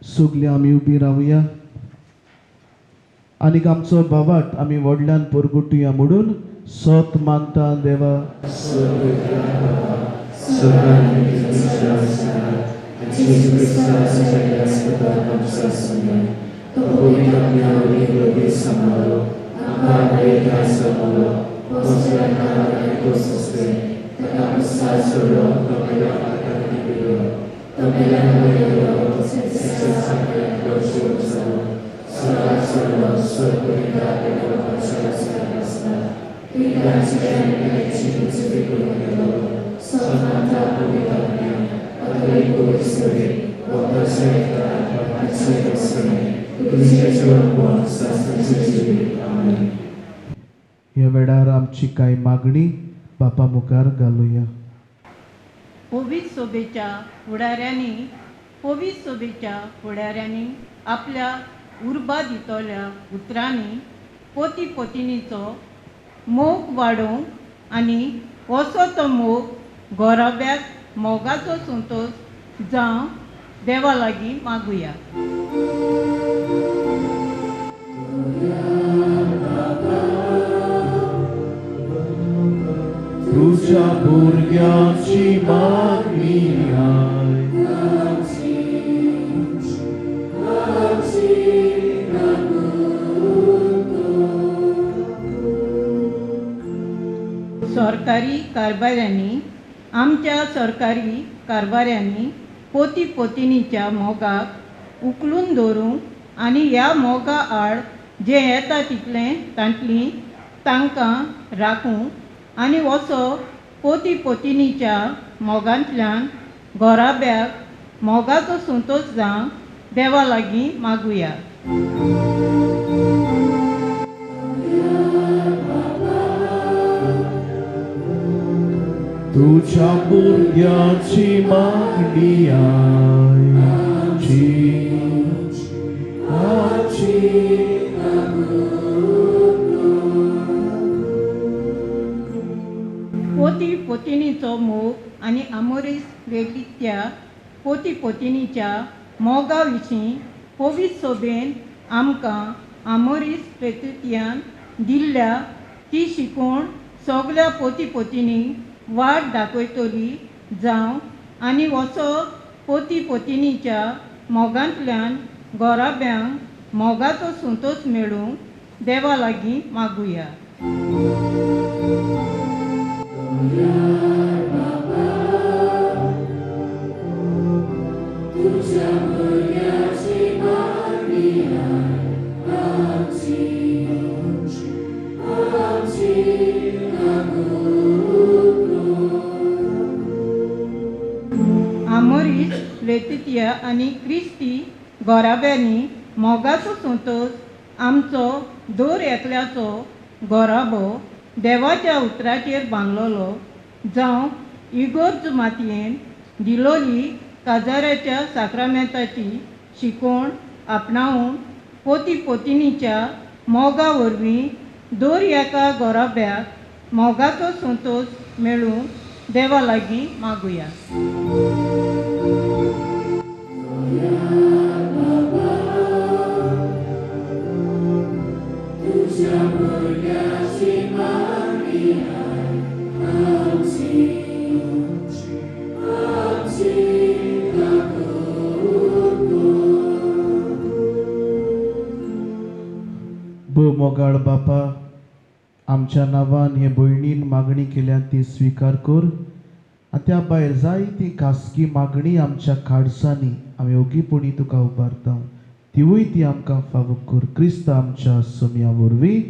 A: सगळीं आमी उबी रावया आनीक आमचो बाबाट आमी व्हडल्यान परगुटुया म्हणून सोत मानता देवा. ह्या वेळार आमची कांय मागणी बापा मुखार घालुया.
D: पवित्र सोबेच्या फुडाऱ्यांनी आपल्या उर्बा दितल्या उतरांनी पोती पोतिनीचो मोग वाडोवंक आनी असो तो मोग गोराब्याक मोगाचो संतोश जावं देवा लागीं मागुया.
A: तुझ्या भुरग्याची मागणी हाय,
D: सरकारी कारभाऱ्यांनी आमच्या सरकारी कारभाऱ्यांनी पोती पोतिनीच्या मोगाक उखलून दवरूंक आनी ह्या मोगा आड जे येता तितलें तांतली तांकां राखूंक आनी असो पोती पोतिनीच्या मोगांतल्यान गोराब्याक मोगाचो संतोश जावं देवा लागीं मागुया.
A: तुझ्या भुरग्याची मागणी हाय,
D: पोती पोतिनीचो मोग आनी आमोरीस वेगळीच्या पोती पोतिनीच्या मोगा विशीं पवित्र सोबेन आमकां आमोरीस प्रेतुत्यान दिल्ल्या ती शिकवण सगल्या पोती पोतिनींक वाट दाखयतली जावं आनी असो पोती पोतिनीच्या मोगांतल्यान गोराब्यांक मोगाचो संतोश मेळूंक देवा लागीं मागुया.
E: Amen.
D: प्रेतित्य आनी क्रिस्ती गोराब्यांनी मोगाचो संतोश आमचो दर एकल्याचो गोराबो देवाच्या उतराचेर बांदलोलो जावं इगोर्ज मातयेन दिलोली काजाऱ्याच्या साक्रामेंताची शिकोवण आपणावून पोती पोतिनीच्या मोगा वरवीं दर एका गोराब्याक मोगाचो संतोश मेळूं देवा लागीं मागुया.
A: मोगाळ बापा, आमच्या नांवान हे भयणीन मागणी केल्या ती स्वीकार कर. आनी त्या भायर जाय ती खासगी मागणी आमच्या खाडसांनी आमी ओगीपणी तुका उबारता, तिवूय ती आमकां फावो कर. क्रिस्त आमच्या सोम्या वरवीं.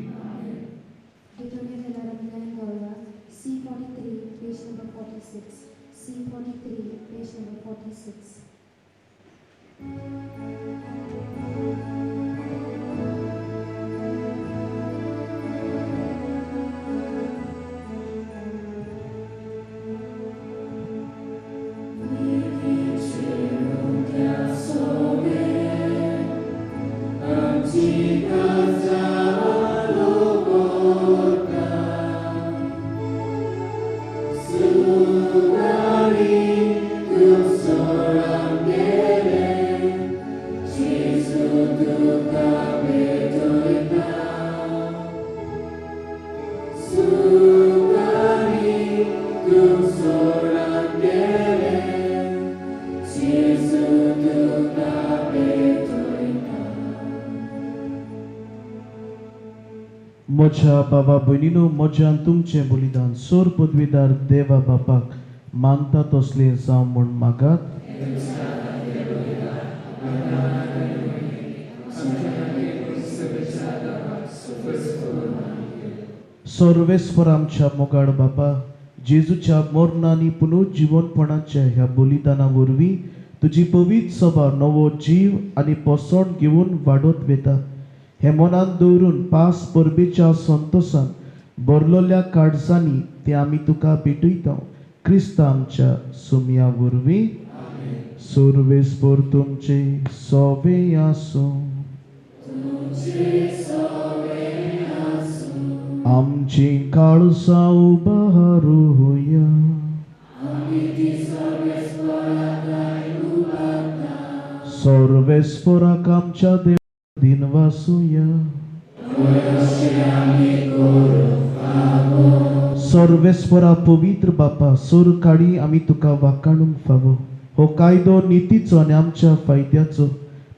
A: म्हज्या बाबा भयणीनो, म्हज्यान तुमचें बलिदान सोर पदवीदार देवा बापाक मानता तसलें जावं म्हूण मागात. सर्वेस्वर आमच्या मोगाळ बापा, जेजूच्या मरणांनी पुनरुज्जीवनपणाच्या ह्या बलिदाना वरवीं तुजी पवित्र सभा नवो जीव आनी पसण घेवन वाडत वेता. हे मनान दवरून पास परबेच्या संतोशान भरलोल्या काळजांनी ते आमी तुका भेटयता. क्रिस्त आमच्या सोम्या वरवीं. सर्वेस्पर तुमचे सोबे आसूं. आमची काळजां उबारूया. सर्वेस्पराक आमच्या देव दिन वासूया. सर्वेस्परा पवित्र बापा, सोर काळी आमी तुका वाखाणूंक फावो. हो कायदो नितीचो आनी आमच्या फायद्याचो,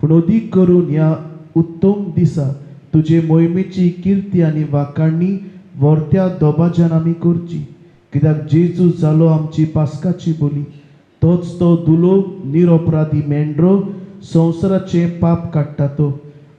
A: पूण अदीक करून ह्या उत्तम दिसा तुजे मोहिमेची कीर्ती आनी वाखाणणी वर्त्या दोबाज्यान आमी करची. कित्याक जेजू जालो आमची पास्काची बोली, तोच तो दुलो निरपराधी मेंढरो संवसाराचे पाप काडटा तो.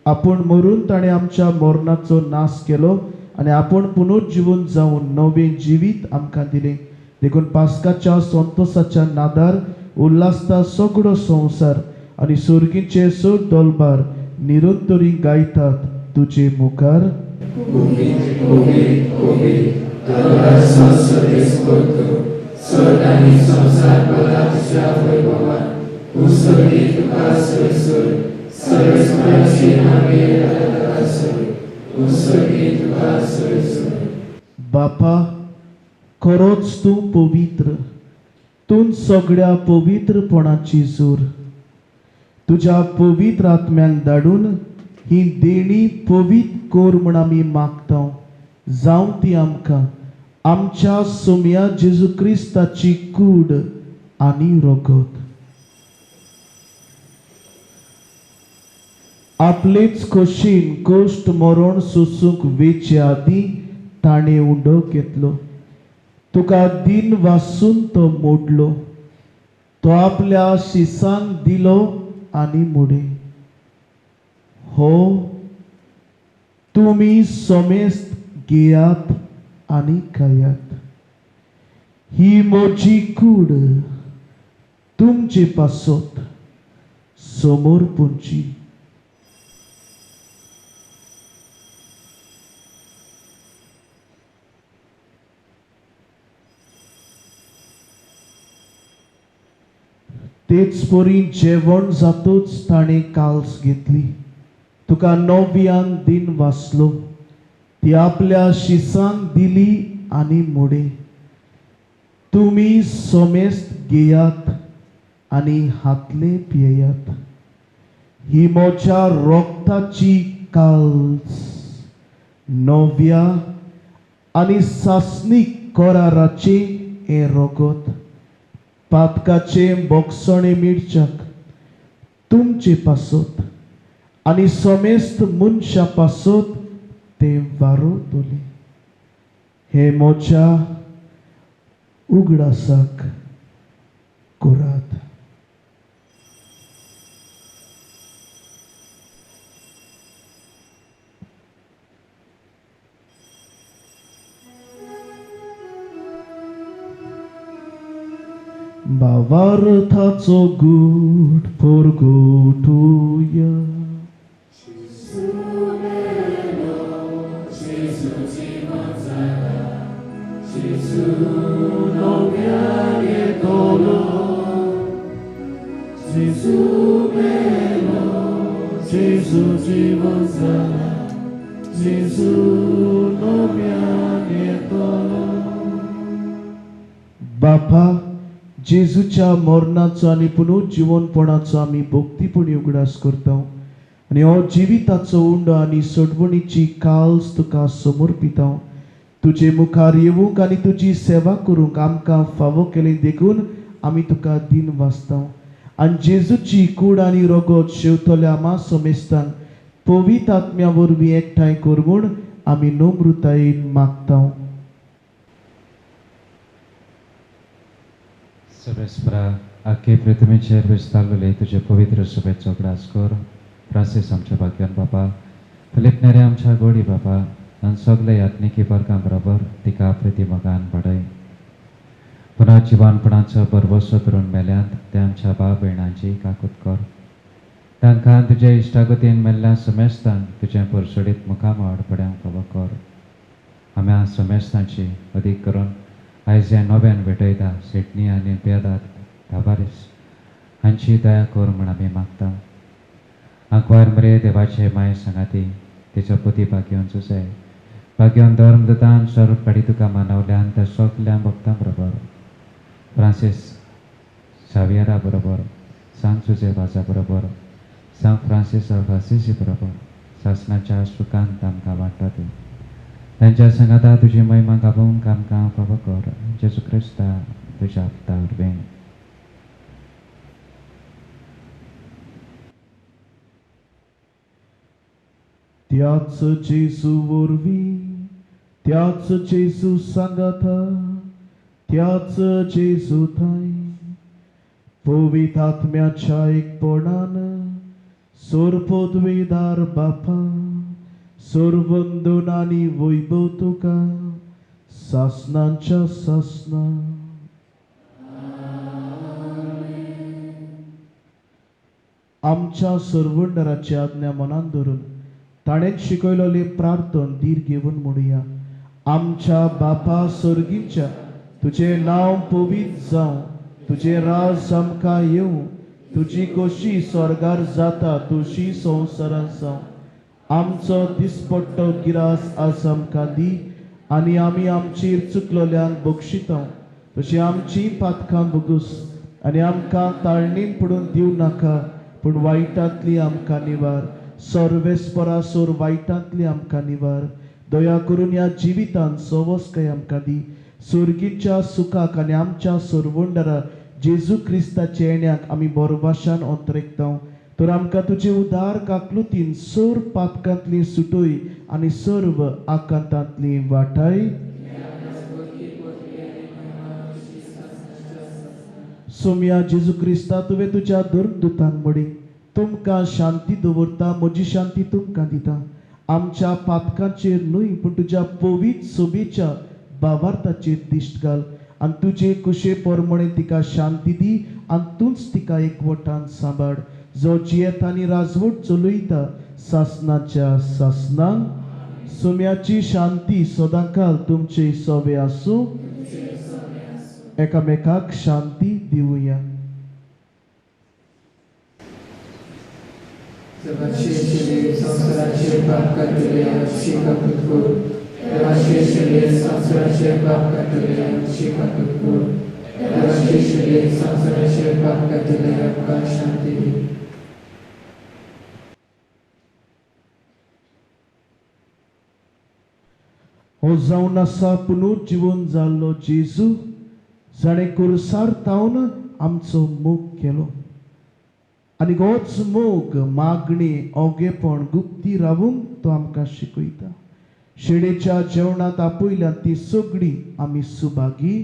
A: आपूण मरून ताणें आमच्या मरणाचो नाश केलो आनी आपूण पुनरुज्जीवन जावन नवें जिवीत आमकां दिलें. देखून पास्काच्या संतोशाच्या नादार उल्हासता सगळो संवसार आनी सुर्गीचे सर दलबार निरंतरी गायतात तुजे मुखार. बापा, खरोच तूं पवित्र, तूं सगळ्या पवित्रपणाची जोर. तुज्या पवित्र आत्म्याक धाडून ही देणी पवित्र कोर म्हण आमी मागता. जावं ती आमकां आमच्या सोम्या जेजू क्रिस्ताची कूड आनी रगत. आपलेच खोशेन कश्ट मरण सोसूंक वेचे आदीं ताणें उंडो घेतलो. तुका दिन वासून तो मोडलो. तो आपल्या शिसांक दिलो आनी मुडे. हो, तुमी समेस्त घेयात आनी खायात. ही म्हजी कूड तुमचे पासत. समोर पोंची. तेच परी जेवण जातोच ताणे काल्स घेतली. तुका 9व्यान दिन वाचलो. ती आपल्या शिसांक दिली आनी मोडे. तुम्ही सोमेस्त घेयात आनी हातले पियेयात. ही मोच्या रोगताची काल्स, 9व्या आनी सासणीक कराराचे हे रोगत. पातकाचे बोगसणे मिरच्याक तुमचे पासत आनी सोमेस्त मनशा पासत ते वारोतले. हे मोच्या उगडासाक करात. भावार्थाचो गूढ परगटुया. बापा, जेजूच्या मरणाचो आनी पुनरुज्जीवनपणाचो आमी भक्तीपणी उगडास करता आनी हो जिविताचो उंडो आनी सडवणीची काल्स तुका समर्पिता. तुजे मुखार येवूंक आनी तुजी सेवा करूंक आमकां फावो केले देखून आमी तुका दिन वाचता. आनी जेजूची कूड आनी रगत शेवतल्या आमा समेस्तान पवित्र आत्म्या वरवीं एकठांय कर म्हूण आमी नम्रतायेन मागता.
E: Sebespra, आखे पृथ्वीचेर विस्तारलेले तुझे पवित्र शुभेच्छा उगडास कर. फ्रांसीस आमच्या भाग्यान बापा, फिलिपनेरे आमच्या गोडी बापा आनी सगळे यात्निकी वर्गां बरोबर तिका प्रतिमगान पडय. पुन्हा जिवानपणाचो बरवसो धरून मेल्यांत ते आमच्या भाव भयणांची काकूत कर. तांकां तुज्या इश्टागतीन मेल्ल्या समेस्तान तुजें परसडीत मुखाम आडपड्यांक फावो कर. आम्या समेस्तांची अदीक करून आयज ह्या नव्यान भेटयता सिडनी आनी बेदात ताबारीस हांची दया कर म्हूण आमी मागता. आंकवार मरे देवाचे माय सांगाती तिचो पती भाग्योन सुसय भाग्योन धर्मदतान सर्व काडी तुका मानवल्यान त्या सगल्या भक्तां बरोबर फ्रांसीस सावियरा बरोबर सांग सुजेवाजा बरोबर सांग फ्रांसीस असिसी बरोबर शासनाच्या सुखांत आमकां वांटता. त्यांच्या संगाता तुझी महिमा गावूंक आमकां फावो कर. जेजू क्रिस्ता तुज्या हप्ता वरवीं.
A: त्याच जेजू वरवीं, त्याच जेजू सांगाता, त्याच जेजू थंय पवित्र आत्म्याच्या एकपणान सोरपोद्वेदार बापा सर्वंदन आनी वैभव तुका सासनांच्या सासना. आमच्या सर्वंडराची आज्ञा मनान धरून ताणें शिकयलेले प्रार्थन धीर घेवन म्हणुया. आमच्या बापा सर्गीच्या तुझे नांव पवित्र जावं, तुझे राज आमकां येवं, तुजी कशी स्वर्गार जाता तशी संवसारांत जावं. आमचो दिसपट्टो गिरास आज आमकां दी आनी आमी आमचेर चुकलोल्यांक बक्षिता तशी आमची पातकां बगूस आनी आमकां ताळणीन पडून दिवं नाका पूण वायटांतली आमकां निवार. सर्वेस्परासोर वायटांतली आमकां निवार. दया करून ह्या जिवितांत सवस्काय आमकां दी. सुर्गीच्या सुखाक आनी आमच्या सर्वंडरा जेजू क्रिस्ताच्या येण्याक आमी बोरवाशान अंतरेकता. तर आमकां तुजे उदार काकलुतीन सर पातकांतली सुटोय आनी सर्व आकांतांतली वाटाय. सोम्या जेजू क्रिस्ता तुवें तुज्या धर्मदूतांक म्हणी तुमकां शांती दवरता, म्हजी शांती तुमकां दिता. आमच्या पातकांचेर न्हय पूण तुज्या पवित्र सोबेच्या भावार्थाचेर दिश्ट घाल आनी तुजे कुशे परमणे तिका शांती दी आनी तूंच तिका एकवटान सांबाळ. जो जियेत आनी राजवट चलयता सासनाच्या सासनांक. सुम्याची शांती सदांकाल तुमचे सोबे आसूं. एकामेकाक शांती दिवया.
F: Zobaczycie संस्काराचे पाप काढले शिकापुतपूर देवाशिषले संस्काराचे पाप काढले शिकापुतपूर देवाशिषले संस्काराचे पाप काढले आमकां शांती दी.
A: हो जावन आसा पुनर्जीवन जाल्लो जेजू जाणें कुरसार तावन आमचो मोग केलो आनी होच मोग मागणी ओगेपण गुप्ती रावूंक तो आमकां शिकयता. शिणेच्या जेवणांत आपयल्यान ती सगळी आमी सुभागी.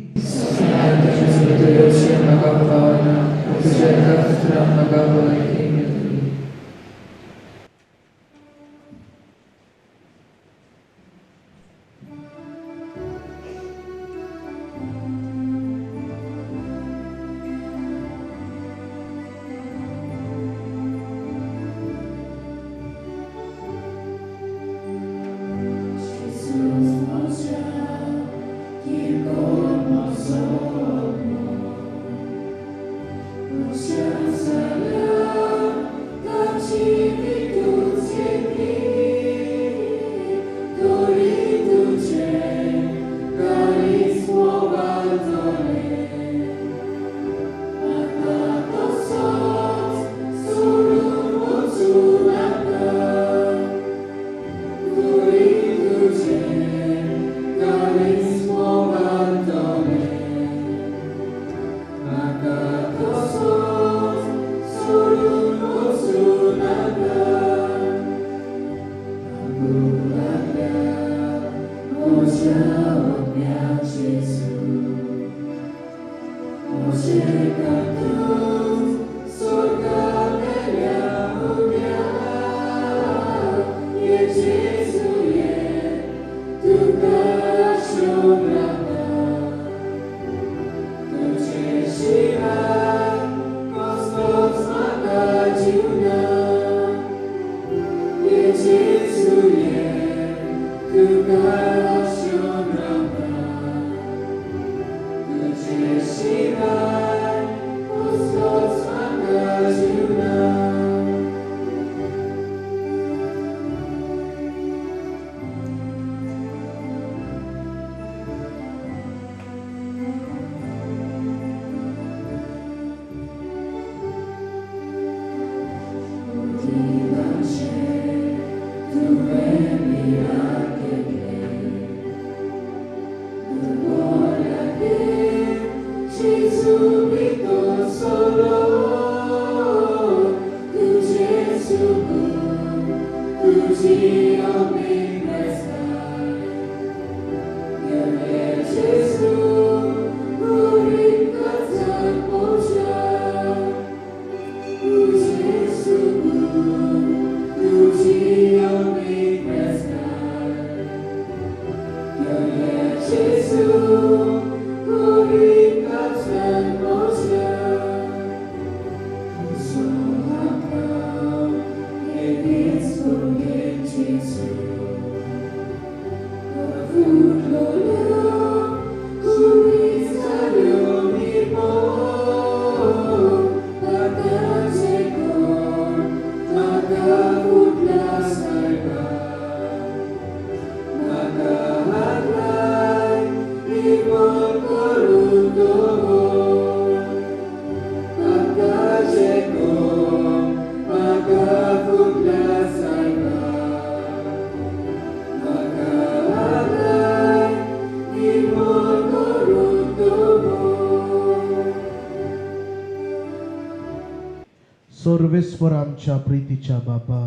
A: सर्वेस्वर आमच्या प्रितीच्या बाबा,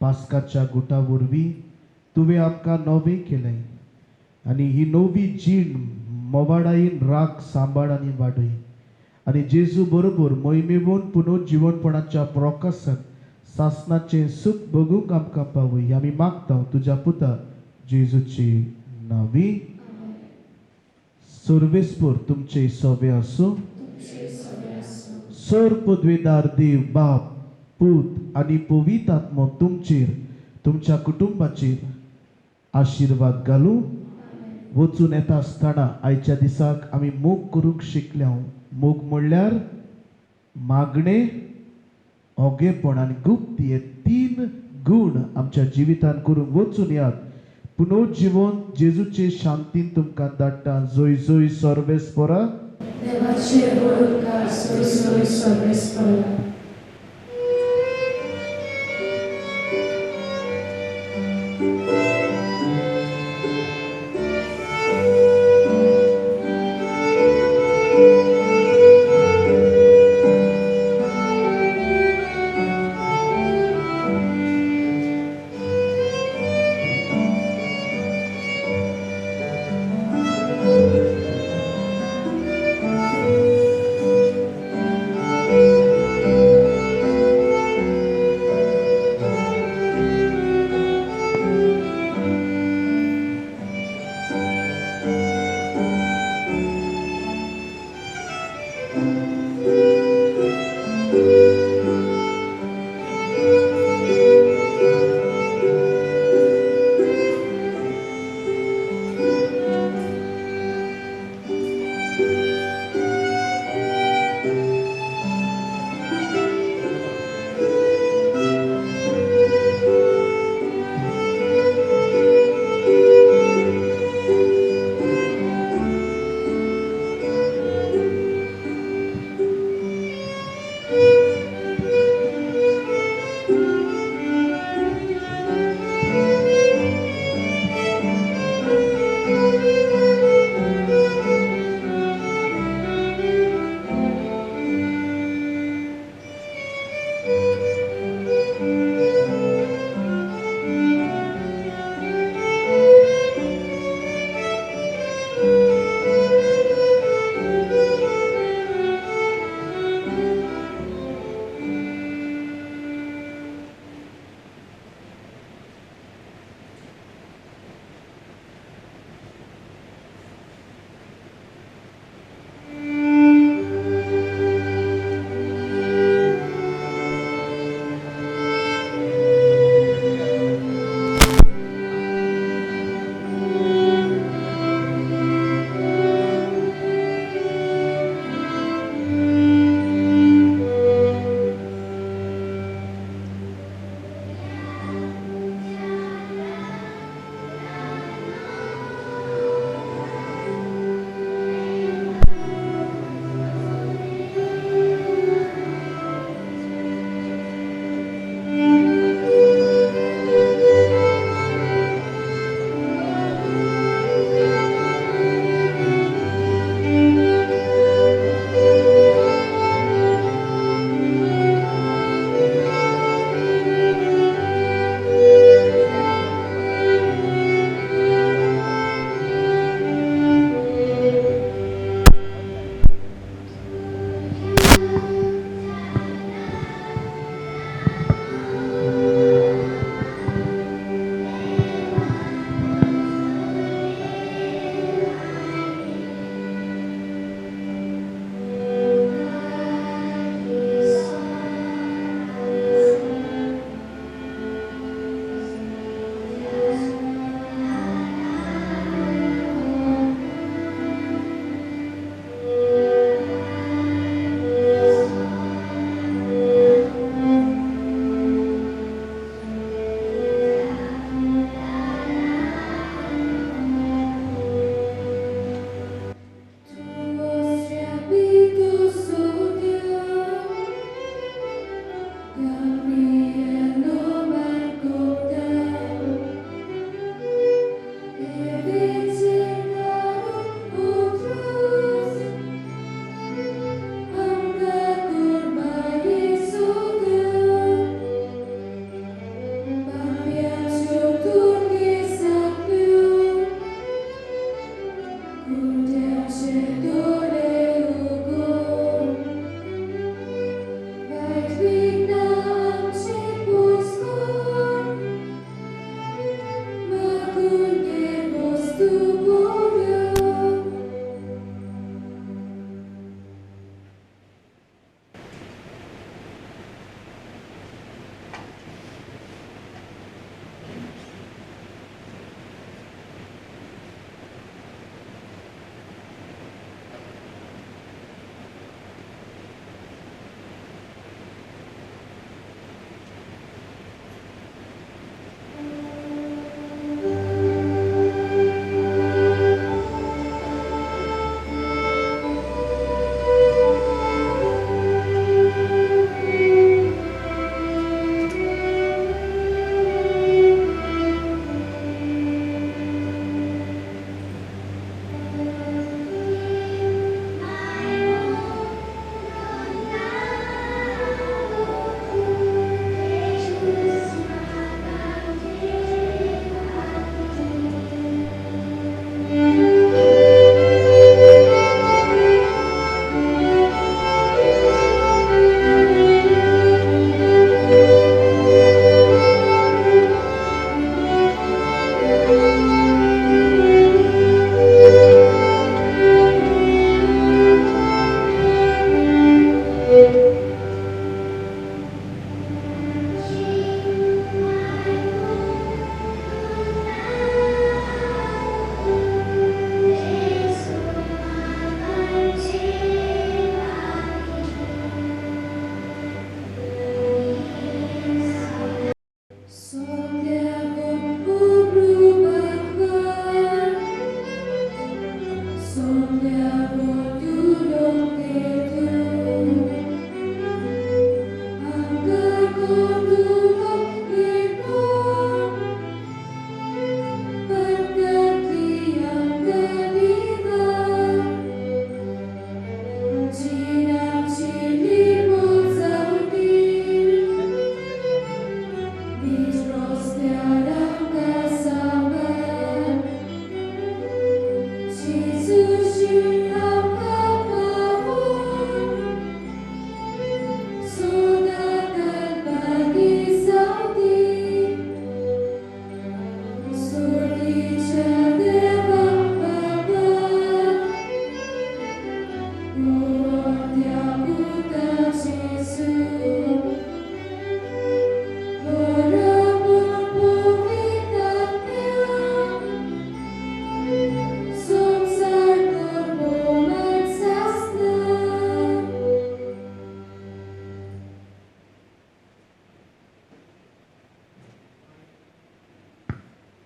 A: पास्काच्या गुटा वरवीं तुवें आमकां नवें केलें आनी ही नवी जीण मोवाडायेन राख सांबाळ आनी वाडय आनी जेजू बरोबर मोहिमेवून पुनर्जीवनपणाच्या प्रकाशांत सासनाचें सुख बगूंक आमकां पावय. आमी मागता तुज्या पुता जेजूची नांवी. सर्वेस्पर तुमचे सोबे आसूं. सर पदवेदार देव बाप पूत आणि पवित्र आत्मो तुमचेर तुमच्या कुटुंबाचेर आशीर्वाद घालूं. वचून येता आसतना आयच्या दिसाक आमी मोग करूंक शिकल्या. मोग म्हणल्यार मागणे, ओगेपण आनी गुप्त हे 3 गूण आमच्या जिवितान करूंक वचून यात. पुनर्जीवन जेजूचे शांतीन तुमकां धाडटा. जोय जोय सर्वेस्परा.
F: देवाचे उपकार सोय सोय सर्वेस्परा.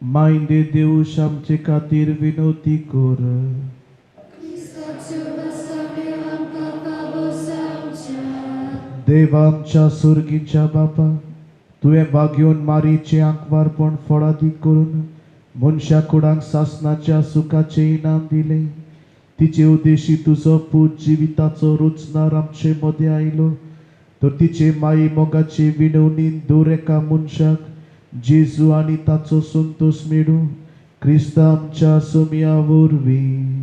A: मायंदे देऊश आमचे खातीर विनवती कर. देवा आमच्या सुर्गीच्या बापा, तुवें बागेवन मारीचे आंकवारपण फळादीक करून मनशा कुडांक सासनाच्या सुखाचे इनाम दिले. तिचे उद्देशी तुजो पूत जिविताचो रुचनार आमचे मदें आयलो, तर तिचे माई मोगाचे विनवणीन दर एका मनशाक जेजू आनी ताचो संतोष मेळू. क्रिस्ता आमच्या सोम्या वरवीं.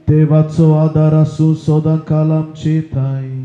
A: देवाचो आदार आसूं सदां काल आमचे थंय.